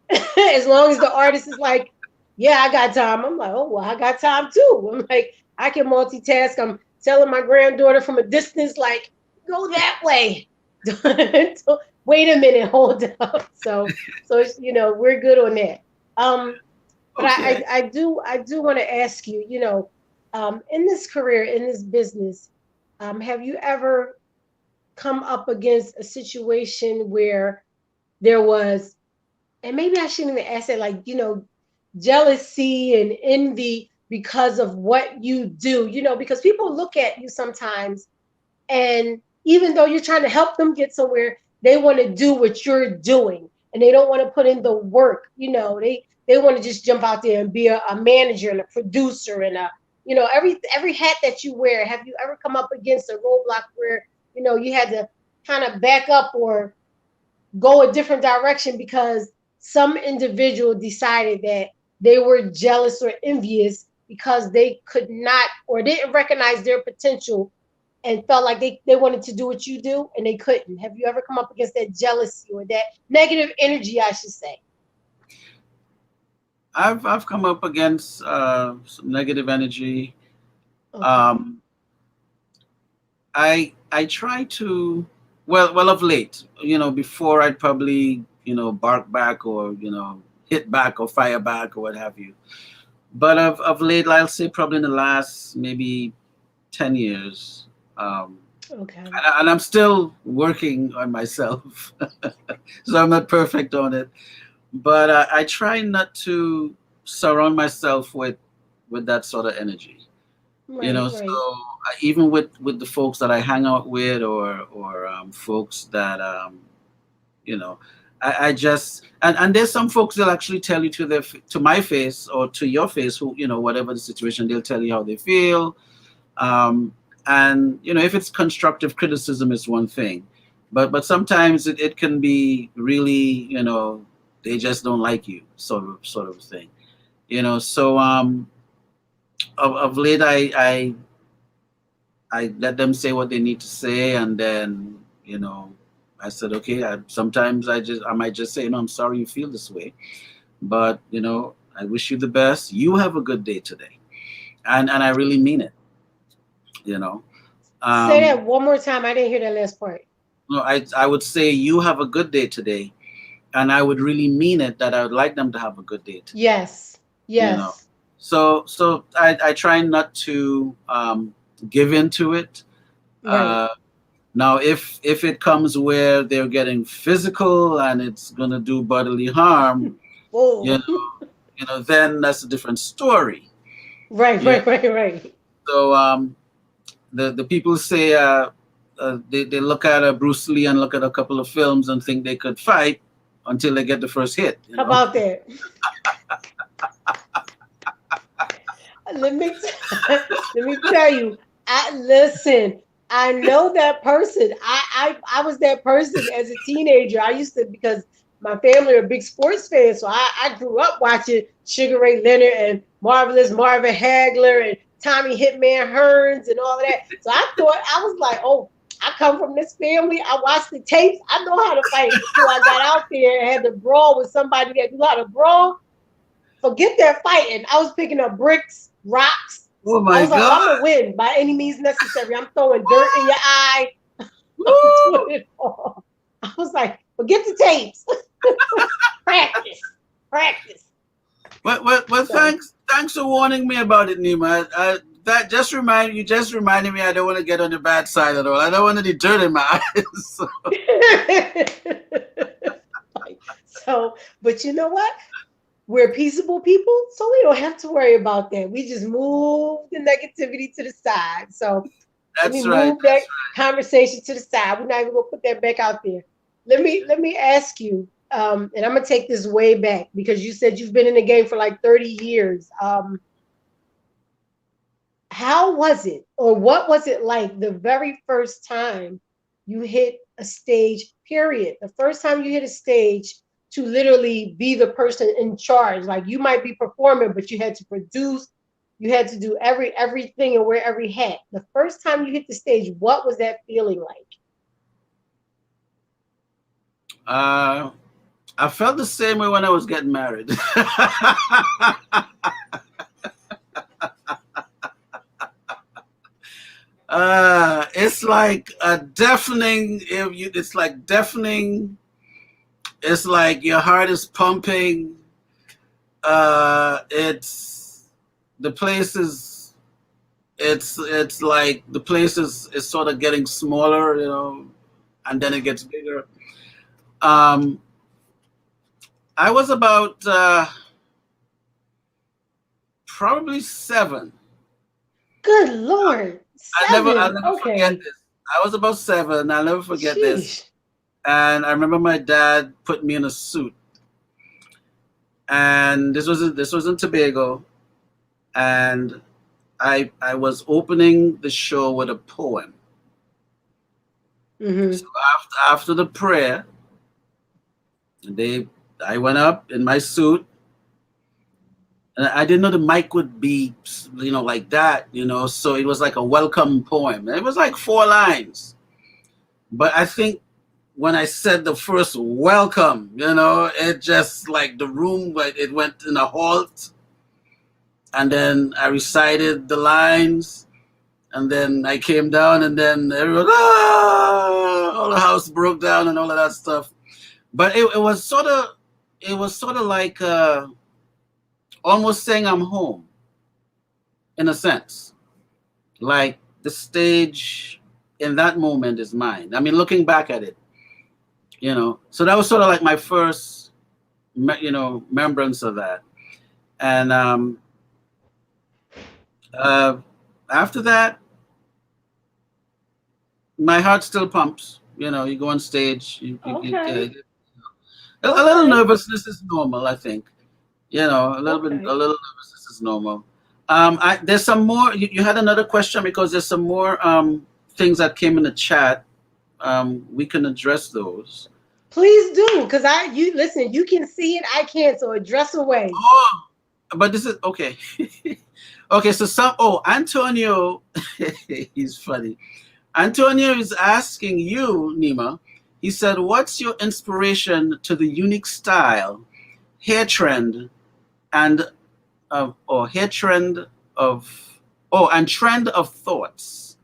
as long as the artist is like, yeah, I got time. I'm like, oh well, I got time too. I'm like, I can multitask. I'm telling my granddaughter from a distance, like, go that way. Wait a minute, hold up. So we're good on that. Um, but Okay. I do want to ask you, in this career, in this business, have you ever come up against a situation where there was, and maybe I shouldn't even ask it, like, jealousy and envy because of what you do, because people look at you sometimes, and even though you're trying to help them get somewhere, they want to do what you're doing, and they don't want to put in the work. They want to just jump out there and be a manager and a producer and every hat that you wear. Have you ever come up against a roadblock where you had to kind of back up or go a different direction because some individual decided that they were jealous or envious because they could not or didn't recognize their potential and felt like they wanted to do what you do and they couldn't? Have you ever come up against that jealousy or that negative energy, I should say? I've come up against some negative energy. Okay. Um, I try to, well of late. Before I'd probably bark back or hit back or fire back or what have you. But of late, I'll say probably in the last maybe 10 years. Okay. And I'm still working on myself, so I'm not perfect on it. But I try not to surround myself with that sort of energy. Right, So right. even with the folks that I hang out with, or folks that you know, I just and there's some folks that actually tell you to my face or to your face, who whatever the situation, they'll tell you how they feel. um, and if it's constructive criticism is one thing, but sometimes it can be really, they just don't like you, sort of thing. So of late, I let them say what they need to say, and then I said, okay. Sometimes I might just say, I'm sorry you feel this way, but I wish you the best. You have a good day today. And I really mean it, you know. Say Um, that one more time. I didn't hear that last part. no, I would say you have a good day today, and I would really mean it that I would like them to have a good day today, Yes. you know. Yes. So I try not to give into it. Right. Now, if it comes where they're getting physical and it's gonna do bodily harm, you Whoa. know, then that's a different story. Right, Yeah. right, right, right. So the people say they look at Bruce Lee and look at a couple of films and think they could fight until they get the first hit. You How know. about that? Let me let me tell you. I listen. I know that person. I was that person as a teenager. I used to because my family are big sports fans, so I grew up watching Sugar Ray Leonard and Marvelous Marvin Hagler and Tommy Hitman Hearns and all of that. So I thought I was like, oh, I come from this family. I watched the tapes. I know how to fight. Until I got out there and had to brawl with somebody that knew how to brawl. Forget that fighting. I was picking up bricks, rocks. Oh I my was like, oh, I'm God! gonna win by any means necessary. I'm throwing dirt in your eye. I'm Woo! doing it all. I was like, forget the tapes. Practice. Practice. Well, So thanks for warning me about it, Nima. That just reminded me I don't want to get on the bad side at all. I don't want any dirt in my eyes. so, but you know what? We're peaceable people, so we don't have to worry about that. We just move the negativity to the side. So let me That's right. move that conversation to the side. We're not even gonna put that back out there. Let me ask you, and I'm gonna take this way back because you said you've been in the game for like 30 years. How was it, or what was it like the very first time you hit a stage? Period. The first time you hit a stage to literally be the person in charge. Like you might be performing, but you had to produce. You had to do everything and wear every hat. The first time you hit the stage, what was that feeling like? Uh, I felt the same way when I was getting married. It's like a deafening. It's like deafening. It's like your heart is pumping. It's the place is. It's like the place is sort of getting smaller, and then it gets bigger. Um, I was about probably 7. Good Lord. I'll 7. never forget Okay. this. I was about 7. I'll never forget this. Sheesh. And I remember my dad put me in a suit, and this was in Tobago, and I was opening the show with a poem. So Mm-hmm. after the prayer, I went up in my suit, and I didn't know the mic would be like that, so it was like a welcome poem. It was like 4 lines, but I think when I said the first welcome, it just like the room, like it went in a halt, and then I recited the lines, and then I came down, and then everyone, all the house broke down and all of that stuff. But it was sort of like almost saying I'm home, in a sense. Like the stage in that moment is mine. I mean, looking back at it, So that was sort of like my first, remembrance of that. And uh, after that, my heart still pumps. You go on stage, Okay. a little Okay. nervousness is normal, I think. A Okay. little nervousness is normal. There's some more. You had another question because there's some more things that came in the chat. We can address those. Please do, because you listen, you can see it, I can't, so address away. Oh, but this is okay. Okay, so Antonio, he's funny. Antonio is asking you, Nima. He said, "What's your inspiration to the unique style, hair trend and or hair trend of and trend of thoughts.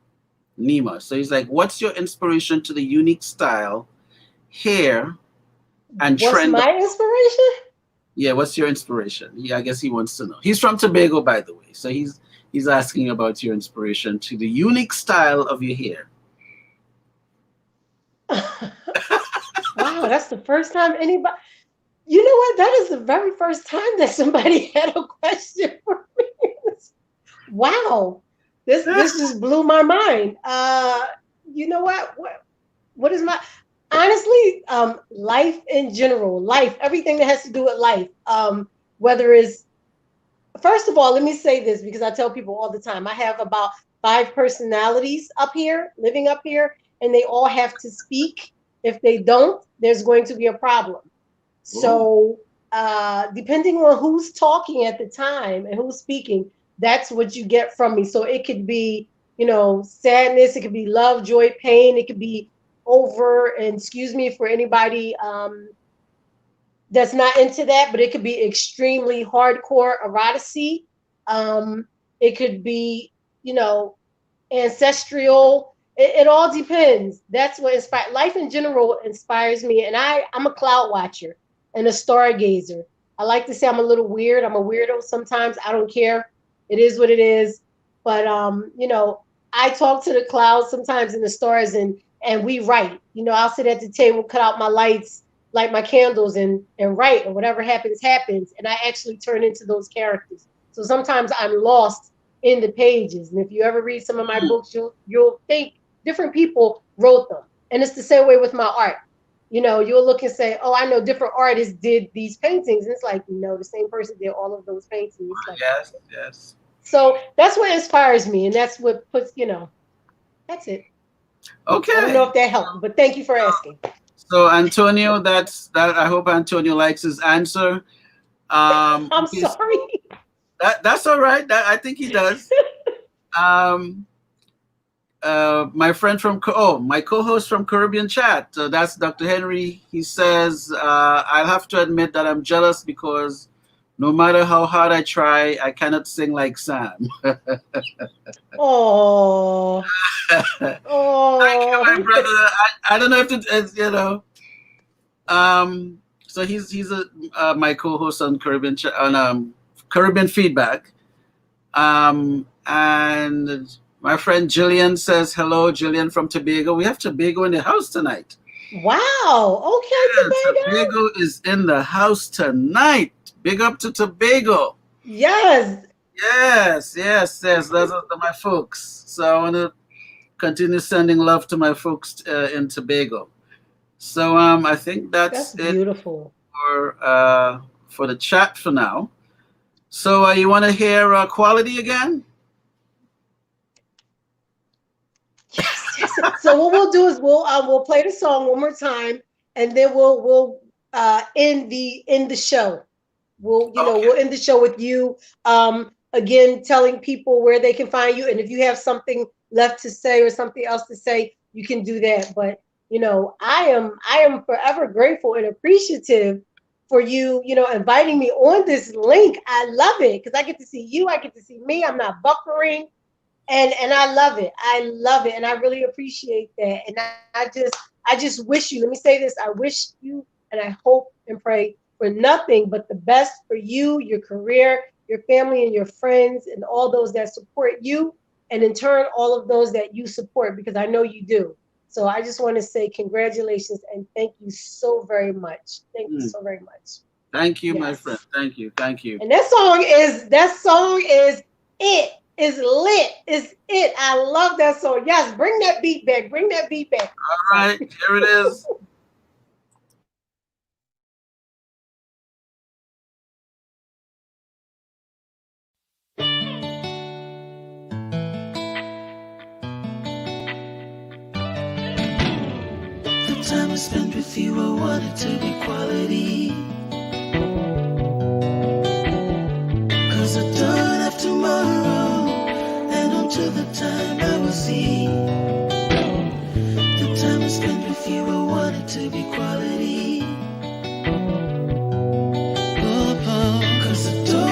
Nima. So he's like, what's your inspiration to the unique style, hair, and What's trend? my inspiration? Yeah, what's your inspiration? Yeah, I guess he wants to know. He's from Tobago, by the way. So he's asking about your inspiration to the unique style of your hair. Wow, that's the first time anybody. You know what? That is the very first time that somebody had a question for me. Wow, this just blew my mind. You know what? What is my honestly life in general, life, everything that has to do with life. Whether it's first of all, let me say this because I tell people all the time. I have about 5 personalities up here, living up here, and they all have to speak. If they don't, there's going to be a problem. Oh, So, depending on who's talking at the time and who's speaking, that's what you get from me. So it could be, sadness, it could be love, joy, pain, it could be over, and excuse me for anybody that's not into that, but it could be extremely hardcore eroticy. It could be, you know, ancestral. It all depends. That's what inspires life in general inspires me. And I'm a cloud watcher and a stargazer. I like to say I'm a little weird. I'm a weirdo sometimes. I don't care. It is what it is. But I talk to the clouds sometimes and the stars and we write. I'll sit at the table, cut out my lights, light my candles and write, and whatever happens, happens. And I actually turn into those characters. So sometimes I'm lost in the pages. And if you ever read some of my books, you'll think different people wrote them. And it's the same way with my art. You'll look and say, "Oh, I know different artists did these paintings." And it's like, no, the same person did all of those paintings. It's like, yes, yes. so that's what inspires me, and that's what puts, that's it. I don't know Okay. if that helped, but thank you for asking. So Antonio, that's that. I hope Antonio likes his answer. I'm Okay, so sorry. that's all right. That I think he does. Um, my friend from my co-host from Caribbean Chat. That's Dr. Henry. He says, I'll have to admit that I'm jealous because no matter how hard I try, I cannot sing like Sam. Oh, Thank you, my oh. brother. I don't know if so he's my co-host on Caribbean Feedback. And my friend Jillian says hello, Jillian from Tobago. We have Tobago in the house tonight. Wow. Okay, Yeah, Tobago. Tobago is in the house tonight. Big up to Tobago. Yes. Yes, yes, yes. Those are my folks. So I want to continue sending love to my folks in Tobago. So I think That's that's it beautiful. for the chat for now. So you want to hear quality again? Yes, yes. So what we'll do is we'll play the song one more time, and then we'll end the show. Okay. We'll end the show with you again telling people where they can find you, and if you have something left to say or something else to say, you can do that. But I am forever grateful and appreciative for you, inviting me on this link. I love it because I get to see you, I get to see me. I'm not buffering, and I love it. I love it, and I really appreciate that. And I just wish you. Let me say this: I wish you, and I hope and pray for nothing but the best for you, your career, your family, and your friends, and all those that support you, and in turn, all of those that you support, because I know you do. So I just want to say congratulations and thank you so very much. Thank you Mm. so very much. Thank you, my friend. Yes. Thank you. Thank you. And that song is it. Is lit. Is it. I love that song. Yes, bring that beat back. Bring that beat back. All right, here it is. The time I spent with you, I wanted to be quality. 'Cause I don't have tomorrow, and until the time I will see. The time I spent with you, I wanted to be quality. 'Cause I don't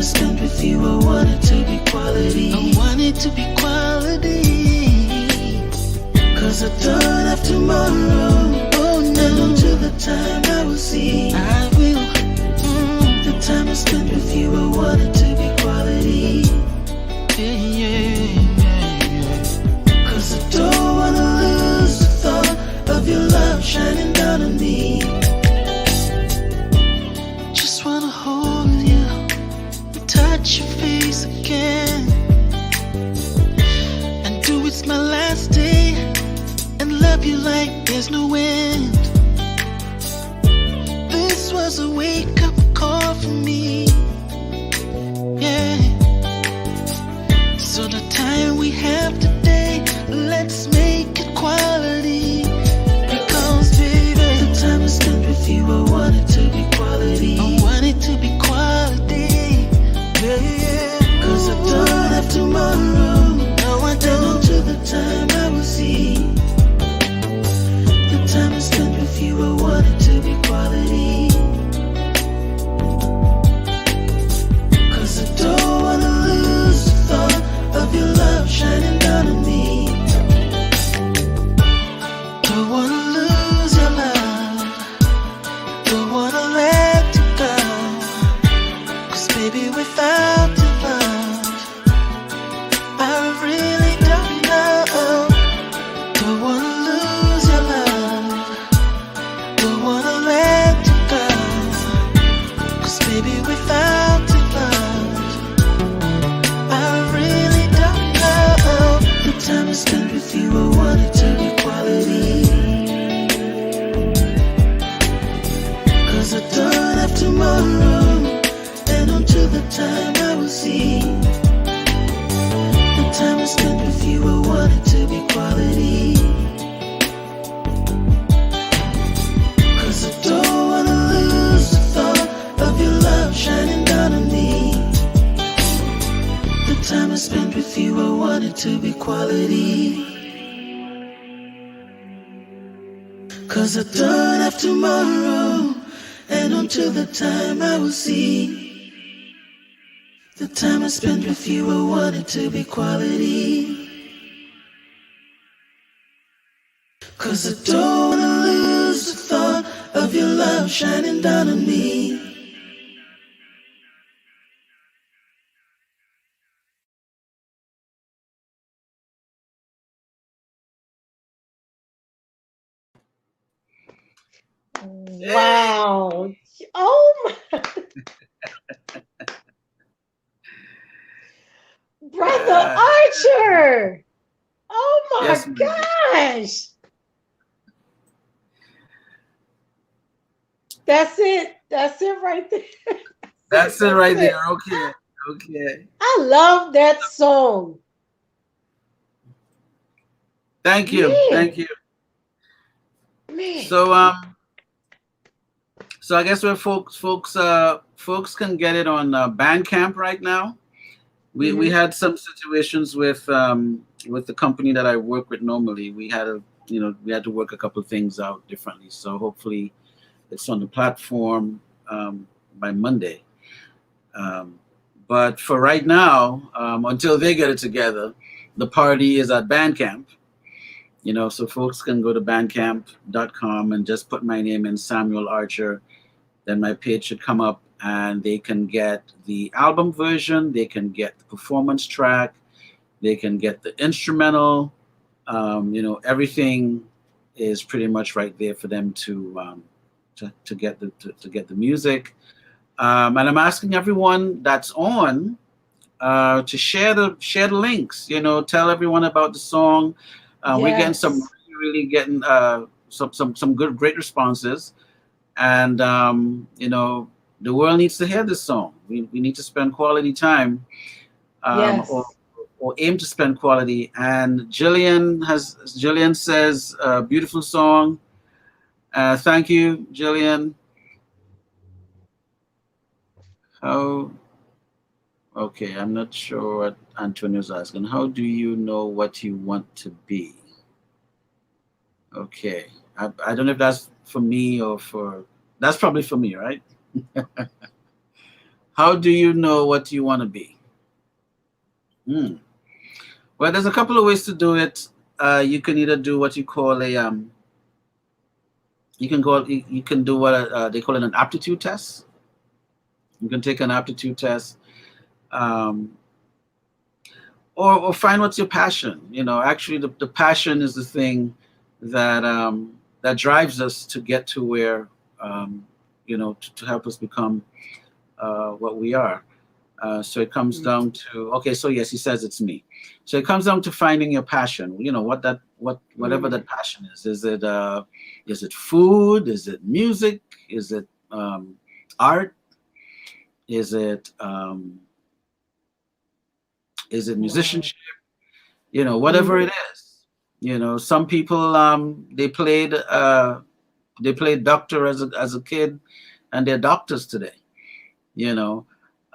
spent with you, I want it to be quality. I want it to be quality. Cause I don't have tomorrow. Oh no, until the time I will see. I will. The time I spent with you, I want it to be quality. Cause I don't wanna lose the thought of your love shining down on me. Just wanna hold you and touch your face again, and do it's my last day, and love you like there's no end. This was a wake-up call for me, yeah. So the time we have today, let's make it quality. Because baby, the time I spent with you, I want it to be quality. I want it to be quality, yeah. Cause I don't have tomorrow. No, I don't. Until the time I will see. The time I spent with you, I want it to be quality. Cause I don't wanna lose the thought of your love shining down on me. Don't wanna lose your love. Don't wanna let you go. Cause baby, without your love, I really don't know. Don't wanna lose your love. Don't wanna let you go. Cause baby, without your love, I really don't know. The time I spent with you, I want it to be quality. Cause I don't have tomorrow, and until the time I will see. The time I spent with you, I want it to be quality. Cause I don't wanna lose the thought of your love shining down on me. The time I spent with you, I want it to be quality. Cause I don't have tomorrow, and until the time I will see. The time I spent with you, I want it to be quality. Cause I don't wanna lose the thought of your love shining down on me. Wow. Oh my brother Uh, Archer. Oh yes, my ma'am. gosh. That's it. That's it right there. That's it That's right there. it. Okay. Okay. I love that song. Thank you. Thank Man, you. man. So so I guess where folks can get it on Bandcamp right now. We Hmm. had some situations with the company that I work with normally. We had to work a couple of things out differently. So hopefully it's on the platform by Monday. Um, but for right now, until they get it together, the party is at Bandcamp. So folks can go to bandcamp.com and just put my name in, Samuel Archer. Then my page should come up, and they can get the album version, they can get the performance track, they can get the instrumental. Everything is pretty much right there for them to get to get the music. And I'm asking everyone that's on to share the links. Tell everyone about the song. We're getting some Yes. really getting some good great responses, and the world needs to hear this song. We need to spend quality time, or Yes. aim to spend quality. And Jillian says, beautiful song. Thank you, Jillian. How Okay, I'm not sure what Antonio's asking. How do you know what you want to be? Okay. I don't know if that's for me or for. That's probably for me, right? How do you know what you want to be? Hmm. Well, there's a couple of ways to do it. You can either do what you call a you can do what they call it an aptitude test. You can take an aptitude test, um, or find what's your passion. Actually, the passion is the thing that drives us to get to where to help us become what we are. So it comes Mm. down to, okay. So yes, he says it's me. So it comes down to finding your passion. Whatever Mm. that passion is. Is it food? Is it music? Is it art? Is it Wow. musicianship? Whatever Hmm. it is. Some people they played doctor as a kid, and they're doctors today. you know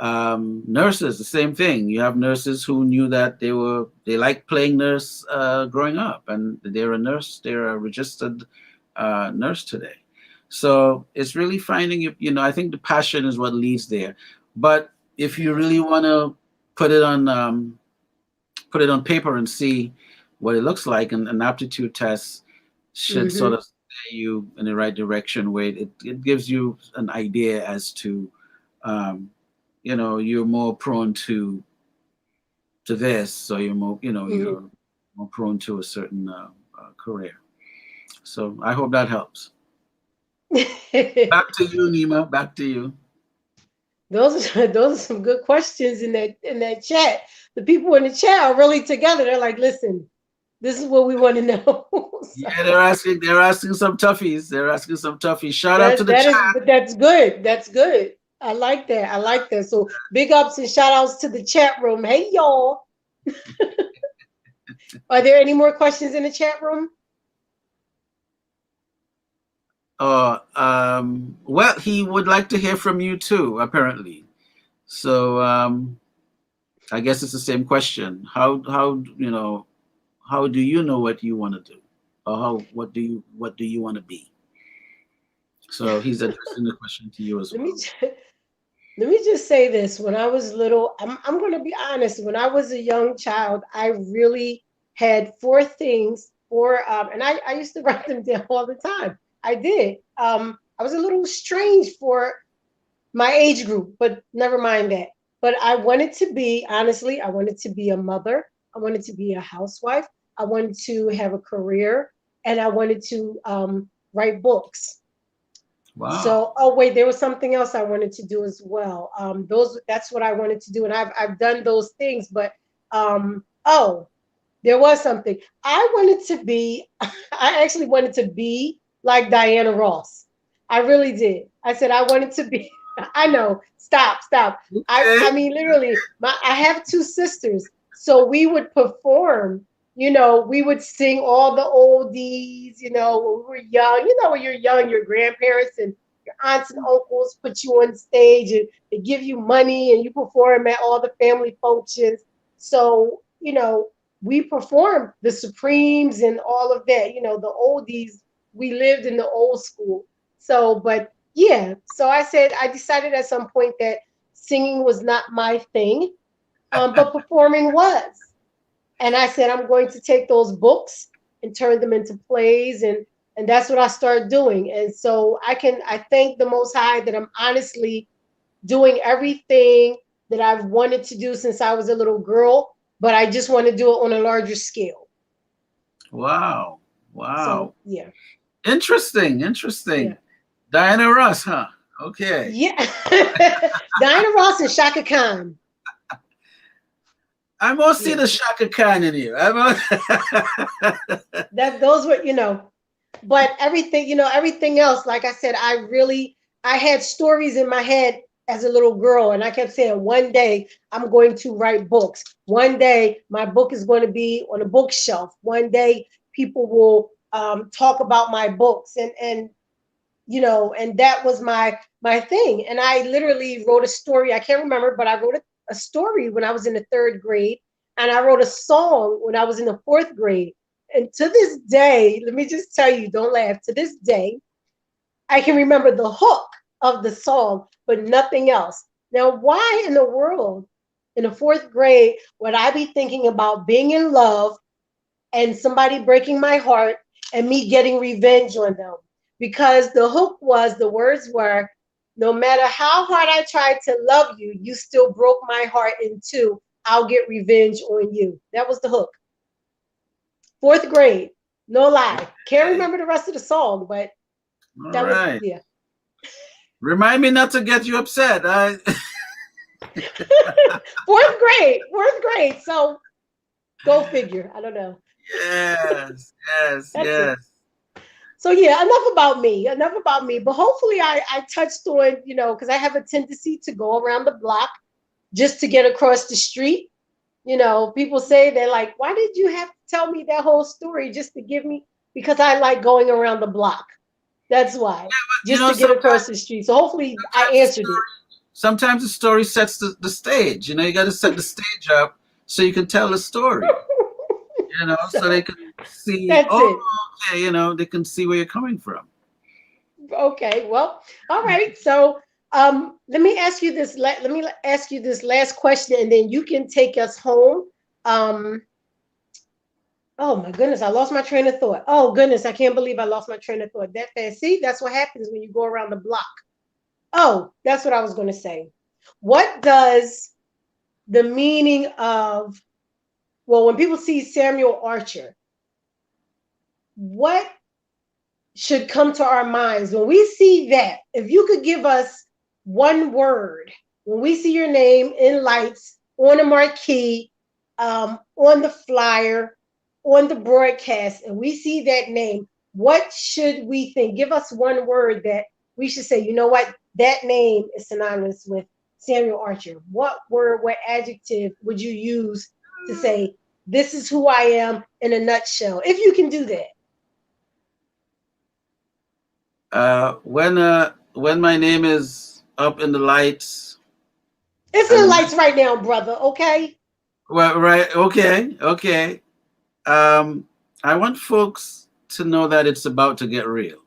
Nurses, the same thing. You have nurses who knew that they liked playing nurse growing up, and they're a nurse, they're a registered nurse today. So it's really finding I think the passion is what leads there. But if you really want to put it on put it on paper and see what it looks like, and an aptitude test should sort Hmm. of steer you in the right direction, where it gives you an idea as to um, you're more prone to this, so Hmm. you're more prone to a certain career. So I hope that helps. Back to you, Nima. Back to you. Those are some good questions in that chat. The people in the chat are really together. They're like, listen, this is what we want to know. So Yeah, they're asking some toughies. They're asking some toughies. Shout out to the that chat. is, but that's good. That's good. I like that. I like that. So big ups and shout outs to the chat room. Hey y'all. Are there any more questions in the chat room? Well, he would like to hear from you too, apparently. So I guess it's the same question. How do you know what you want to do, or what do you want to be? So he's addressing the question to you as Let me well. let me just say this. When I was little, I'm going to be honest. When I was a young child, I really had four things, and I used to write them down all the time. I did. I was a little strange for my age group, but never mind that. But I wanted to be, honestly, I wanted to be a mother. I wanted to be a housewife. I wanted to have a career, and I wanted to write books. Wow. So, oh wait, there was something else I wanted to do as well. That's what I wanted to do, and I've done those things. But oh, there was something I wanted to be. I actually wanted to be like Diana Ross. I really did. I said I wanted to be. I know. Stop, stop. Okay. I mean, literally, I have two sisters, so we would perform. We would sing all the oldies. When we were young. When you're young, your grandparents and your aunts and uncles put you on stage and they give you money and you perform at all the family functions. So, we performed the Supremes and all of that, the oldies. We lived in the old school. So, but yeah, so I decided at some point that singing was not my thing, but performing was. And I said, I'm going to take those books and turn them into plays. And that's what I started doing. And so I thank the Most High that I'm honestly doing everything that I've wanted to do since I was a little girl, but I just want to do it on a larger scale. Wow. Wow. So yeah, Interesting. yeah, Interesting. Diana Ross, huh? Okay. yeah. Diana Ross and Shaka Khan. I must see Yeah, the Shaka Khan in you. that those were but everything everything else. Like I said, I had stories in my head as a little girl, and I kept saying, one day I'm going to write books. One day my book is going to be on a bookshelf. One day people will talk about my books, and that was my thing. And I literally wrote a story. I can't remember, but I wrote a story when I was in the third grade, and I wrote a song when I was in the fourth grade. And to this day, let me just tell you, don't laugh. To this day, I can remember the hook of the song, but nothing else. Now, why in the world, in the fourth grade, would I be thinking about being in love and somebody breaking my heart and me getting revenge on them? Because the hook was, the words were, no matter how hard I tried to love you, you still broke my heart in two. I'll get revenge on you. That was the hook. Fourth grade, no lie. Can't Okay. remember the rest of the song, but All that was, right. yeah. Remind me not to get you upset. Fourth grade. So go figure. I don't know. Yes, yes, That's it. yes. So yeah, enough about me. Enough about me. But hopefully I touched on, because I have a tendency to go around the block just to get across the street. People say they're like, why did you have to tell me that whole story just to give me? Because I like going around the block. That's why. You Just know, to get across the street. So hopefully I sometimes the answered it. story, sometimes the story sets the stage. You know, you got to set the stage up so you can tell the story. You know, so they So can see. that's Oh, it. okay. You know, they can see where you're coming from. Okay, well, all right. So let me ask you this. Let me ask you this last question, and then you can take us home. Um, oh my goodness, I lost my train of thought. Oh goodness, I can't believe I lost my train of thought that fast. See, that's what happens when you go around the block. Oh, that's what I was going to say. What does the meaning of, well, when people see Samuel Archer, what should come to our minds when we see that? If you could give us one word when we see your name in lights on a marquee, on the flyer, on the broadcast, and we see that name, what should we think? Give us one word that we should say, you know what, that name is synonymous with Samuel Archer. What word, what adjective would you use to say, this is who I am in a nutshell? If you can do that. When my name is up in the lights It's in and the the lights right now, brother. Okay. well, right, okay, okay. Um, I want folks to know that it's about to get real.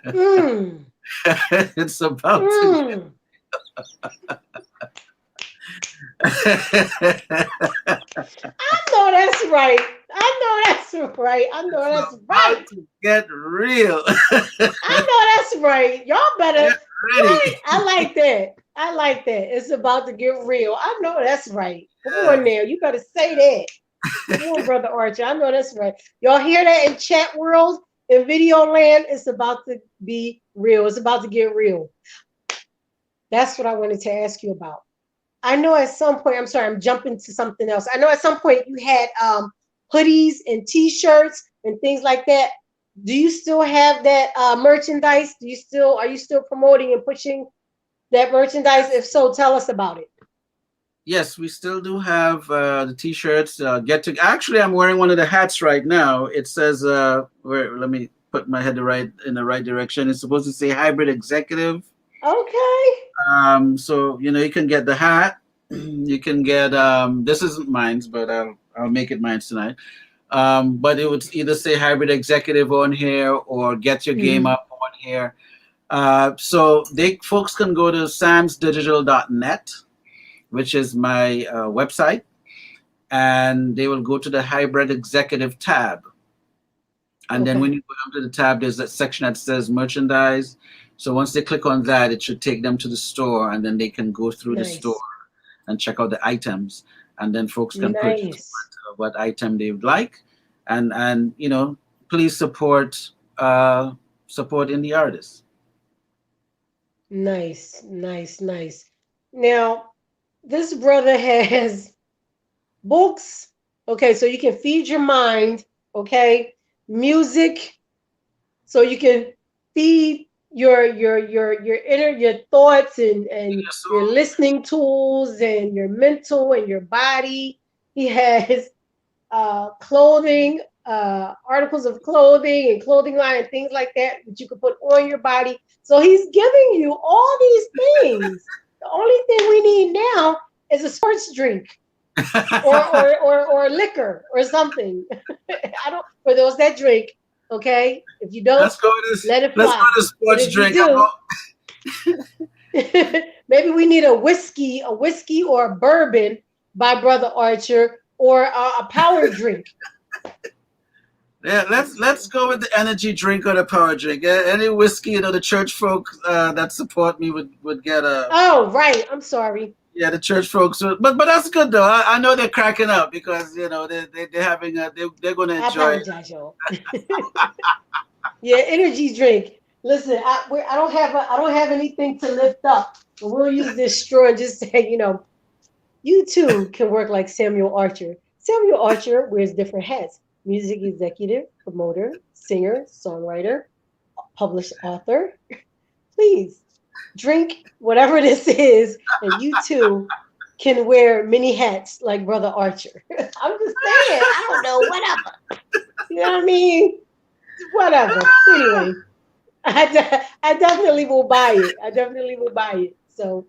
Mm, It's about to mm. get. I know that's right. I know that's right. I know It's that's about right. to get real. I know that's right. Y'all better. Get ready. What? I like that. I like that. It's about to get real. I know that's right. Come on Yes. now. You better say that. Come on, brother Archer. I know that's right. Y'all hear that in chat world, in video land? It's about to be real. It's about to get real. That's what I wanted to ask you about. I know at some point, I'm sorry, I'm jumping to something else. I know at some point you had hoodies and t-shirts and things like that. Do you still have that merchandise? Are you still promoting and pushing that merchandise? If so, tell us about it. Yes, we still do have the t-shirts. Actually, I'm wearing one of the hats right now. It says, let me put my head in the right direction. It's supposed to say hybrid executive. Okay. So you can get the hat. You can get this isn't mine's, but I'll make it mine tonight. But it would either say hybrid executive on here or get your game Mm, up on here. So folks can go to samsdigital.net, which is my website, and they will go to the hybrid executive tab. And then okay. when you go down to the tab, there's that section that says merchandise. So once they click on that, it should take them to the store, and then they can go through the store Nice. and check out the items, and then folks can purchase Nice. what item they would like, and please support indie artists. Nice. Nice. Nice. Now, this brother has books. Okay, so you can feed your mind. Okay, music, so you can feed your inner your thoughts and So your listening tools and your mental and your body. He has clothing, articles of clothing and clothing line and things like that that you can put on your body. So he's giving you all these things. The only thing we need now is a sports drink or liquor or something. I don't, for those that drink, okay? If you don't, let's go to this. let it Let's go fly. to But sports if you drink. do, Maybe we need a whiskey or a bourbon by Brother Archer, or a power drink. Yeah, let's go with the energy drink or the power drink. Any whiskey, the church folk that support me would get a. Oh, right. I'm sorry. Yeah, the church folks. But that's good though. I know they're cracking up because they're having they're going to I enjoy it. apologize, y'all. Yeah, energy drink. Listen, I don't have anything to lift up, but we'll use this straw and just say, you too can work like Samuel Archer. Samuel Archer wears different hats: music executive, promoter, singer, songwriter, published author. Please drink whatever this is, and you too can wear many hats like Brother Archer. I'm just saying, I don't know, whatever. You know what I mean? Whatever. Anyway, I definitely will buy it. I definitely will buy it. So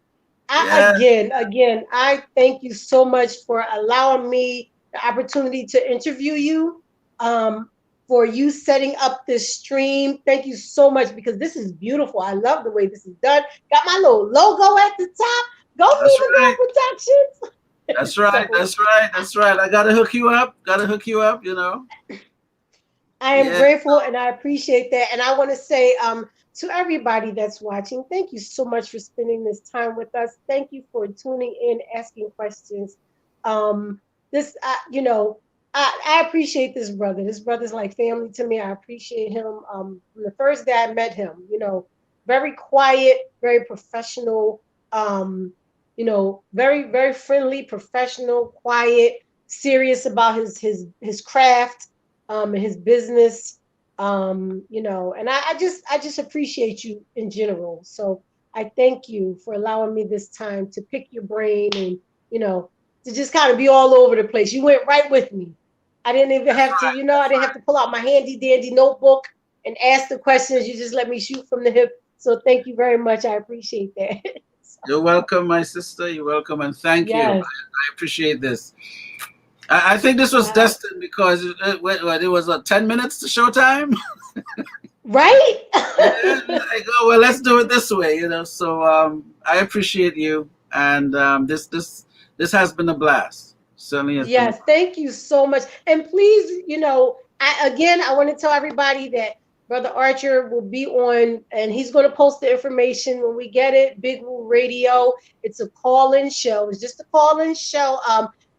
Yeah, again, I thank you so much for allowing me the opportunity to interview you. Um, for you setting up this stream. Thank you so much, because this is beautiful. I love the way this is done. Got my little logo at the top. Go that's Nima Girl right. Productions. That's right. So That's right. That's right. I gotta hook you up. Gotta hook you up. I am Yeah. grateful and I appreciate that. And I want to say to everybody that's watching, thank you so much for spending this time with us. Thank you for tuning in, asking questions. This, I appreciate this brother. This brother's like family to me. I appreciate him. From the first day I met him, very quiet, very professional, very, very friendly, professional, quiet, serious about his craft, his business, and I just appreciate you in general. So I thank you for allowing me this time to pick your brain, and you know to just kind of be all over the place. You went right with me. I didn't even That's have to, right. I That's didn't have right. to pull out my handy dandy notebook and ask the questions. You just let me shoot from the hip. So thank you very much. I appreciate that. You're welcome, my sister. You're welcome, and thank you. Yes. I appreciate this. I think this was Uh, destined because it was 10 minutes to showtime. right? Yeah, like, oh well, let's do it this way. So I appreciate you, and this has been a blast. Certainly has been. Yes, thank you so much. And please, I want to tell everybody that Brother Archer will be on, and he's going to post the information when we get it. Big Woo Radio. It's a call-in show. It's just a call-in show.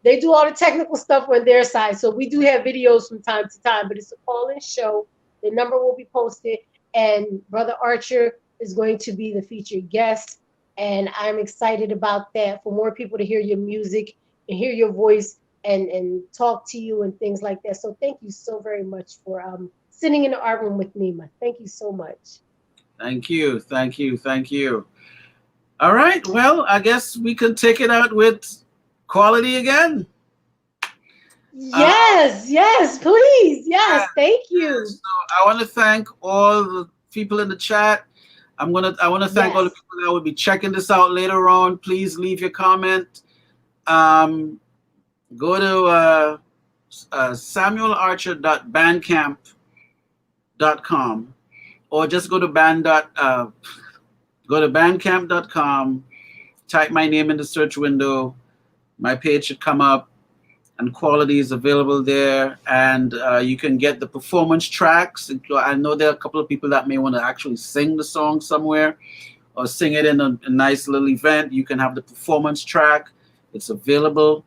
They do all the technical stuff on their side, so we do have videos from time to time, but it's a call-in show. The number will be posted, and Brother Archer is going to be the featured guest, and I'm excited about that, for more people to hear your music and hear your voice, and talk to you and things like that. So thank you so very much for sitting in the art room with Nima. Thank you so much. Thank you, thank you, thank you. All right, well, I guess we can take it out with quality again. Uh, Yes, yes, please. yeah, Yes, thank yeah. you. So I want to thank all the people in the chat. I want to thank all the Yes. people that will be checking this out later on. Please leave your comment. Um, Go to samuelarcher.bandcamp.com, or just go to bandcamp.com, type my name in the search window. My page should come up, and quality is available there, and you can get the performance tracks. I know there are a couple of people that may want to actually sing the song somewhere or sing it in a nice little event. You can have the performance track. It's available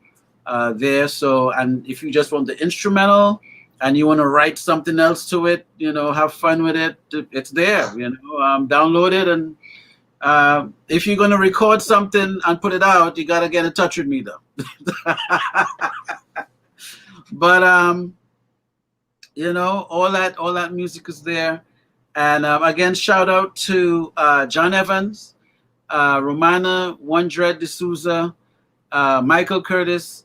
there. So, and if you just want the instrumental and you want to write something else to it, have fun with it, it's there. Download it, and if you're going to record something and put it out, you got to get in touch with me though. But all that music is there. And again, shout out to John Evans, Romana One Dread D'Souza, Michael Curtis,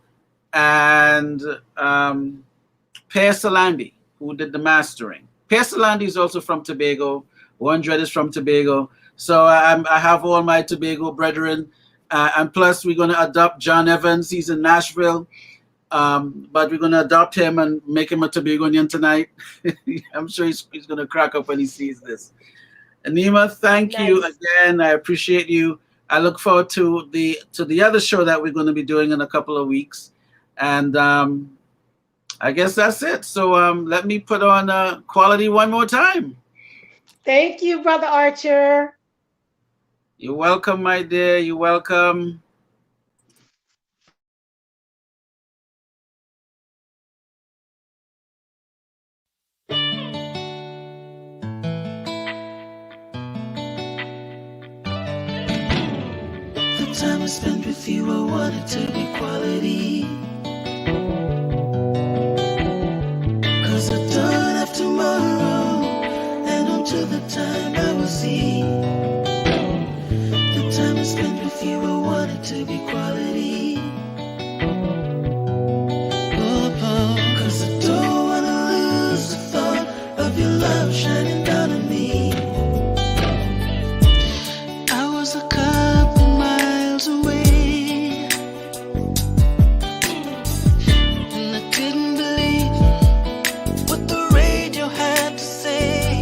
and Per Salandi, who did the mastering. Per Salandi is also from Tobago. One Dread is from Tobago. So I have all my Tobago brethren. And plus, we're going to adopt John Evans. He's in Nashville. But we're going to adopt him and make him a Tobagonian tonight. I'm sure he's going to crack up when he sees this. Nima, thank you Nice. again. I appreciate you. I look forward to the other show that we're going to be doing in a couple of weeks, and I guess that's it. So let me put on quality one more time. Thank you, Brother Archer. You're welcome, my dear. You're welcome. The time I spent with you, I want it to be quality. 'Cause I don't have tomorrow, and until the time I will see. The time I spent with you, I want it to be quality. Oh, 'cause I don't wanna lose the thought of your love shining down on me. I was a couple miles away, and I couldn't believe what the radio had to say.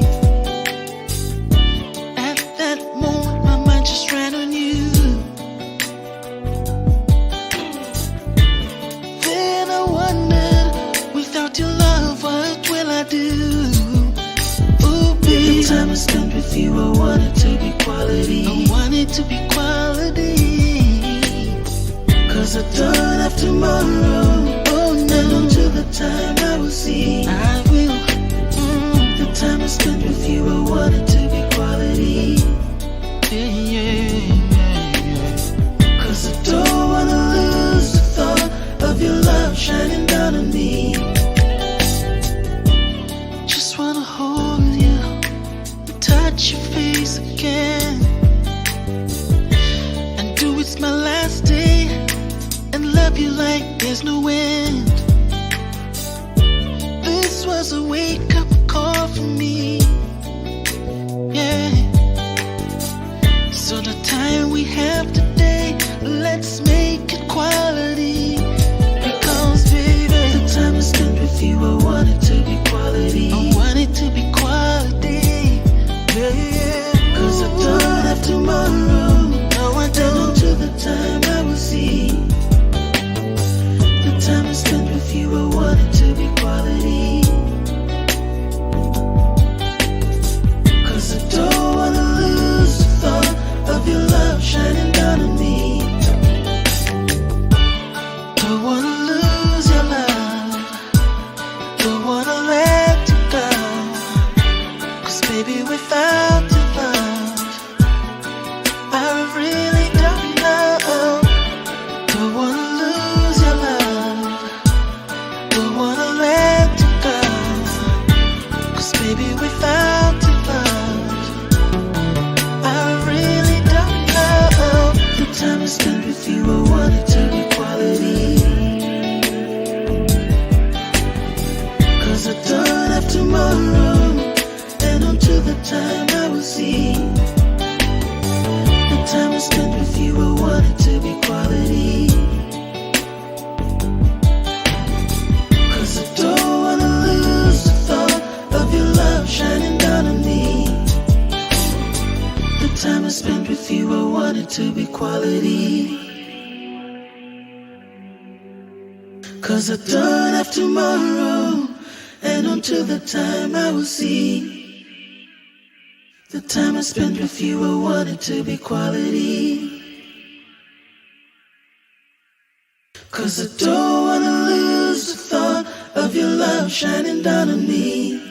At that moment, my mind just ran on you. Then I wondered, without your love, what will I do? Ooh, baby, the time I spent with you, I want it to be quality. I want it to be quality. 'Cause I don't have tomorrow. Oh no, and until the time I will see. I will. The time I spent with you, I want it to be quality. Yeah, yeah, yeah. 'Cause I don't wanna lose the thought of your love shining down on me. Just wanna hold you, touch your face again, and do it's my last day, and love you like there's no end. This was a wake-up call for me, yeah. So the time we have today, let's make it quality. Because baby, the time I spent with you, I want it to be quality. I want it to be quality. Yeah. 'Cause I don't have tomorrow. No, I don't. And until the time I will see. The time I spent with you, I want it to be quality. 'Cause I don't wanna lose the thought of your love shining down on me. Don't wanna lose your love. Don't wanna let you go. 'Cause baby, without your love, I really don't know. Don't wanna lose your love. Don't wanna let you go. 'Cause baby, without your love, I really don't know. The time I spent with you, I want it to be quality. 'Cause I don't have tomorrow, and until the time I will see. The time I spent with you, I want it to be quality. 'Cause I don't wanna lose the thought of your love shining down on me. The time I spent with you, I want it to be quality. 'Cause I don't have tomorrow, and until the time I will see. The time I spent with you, I want it to be quality. 'Cause I don't wanna lose the thought of your love shining down on me.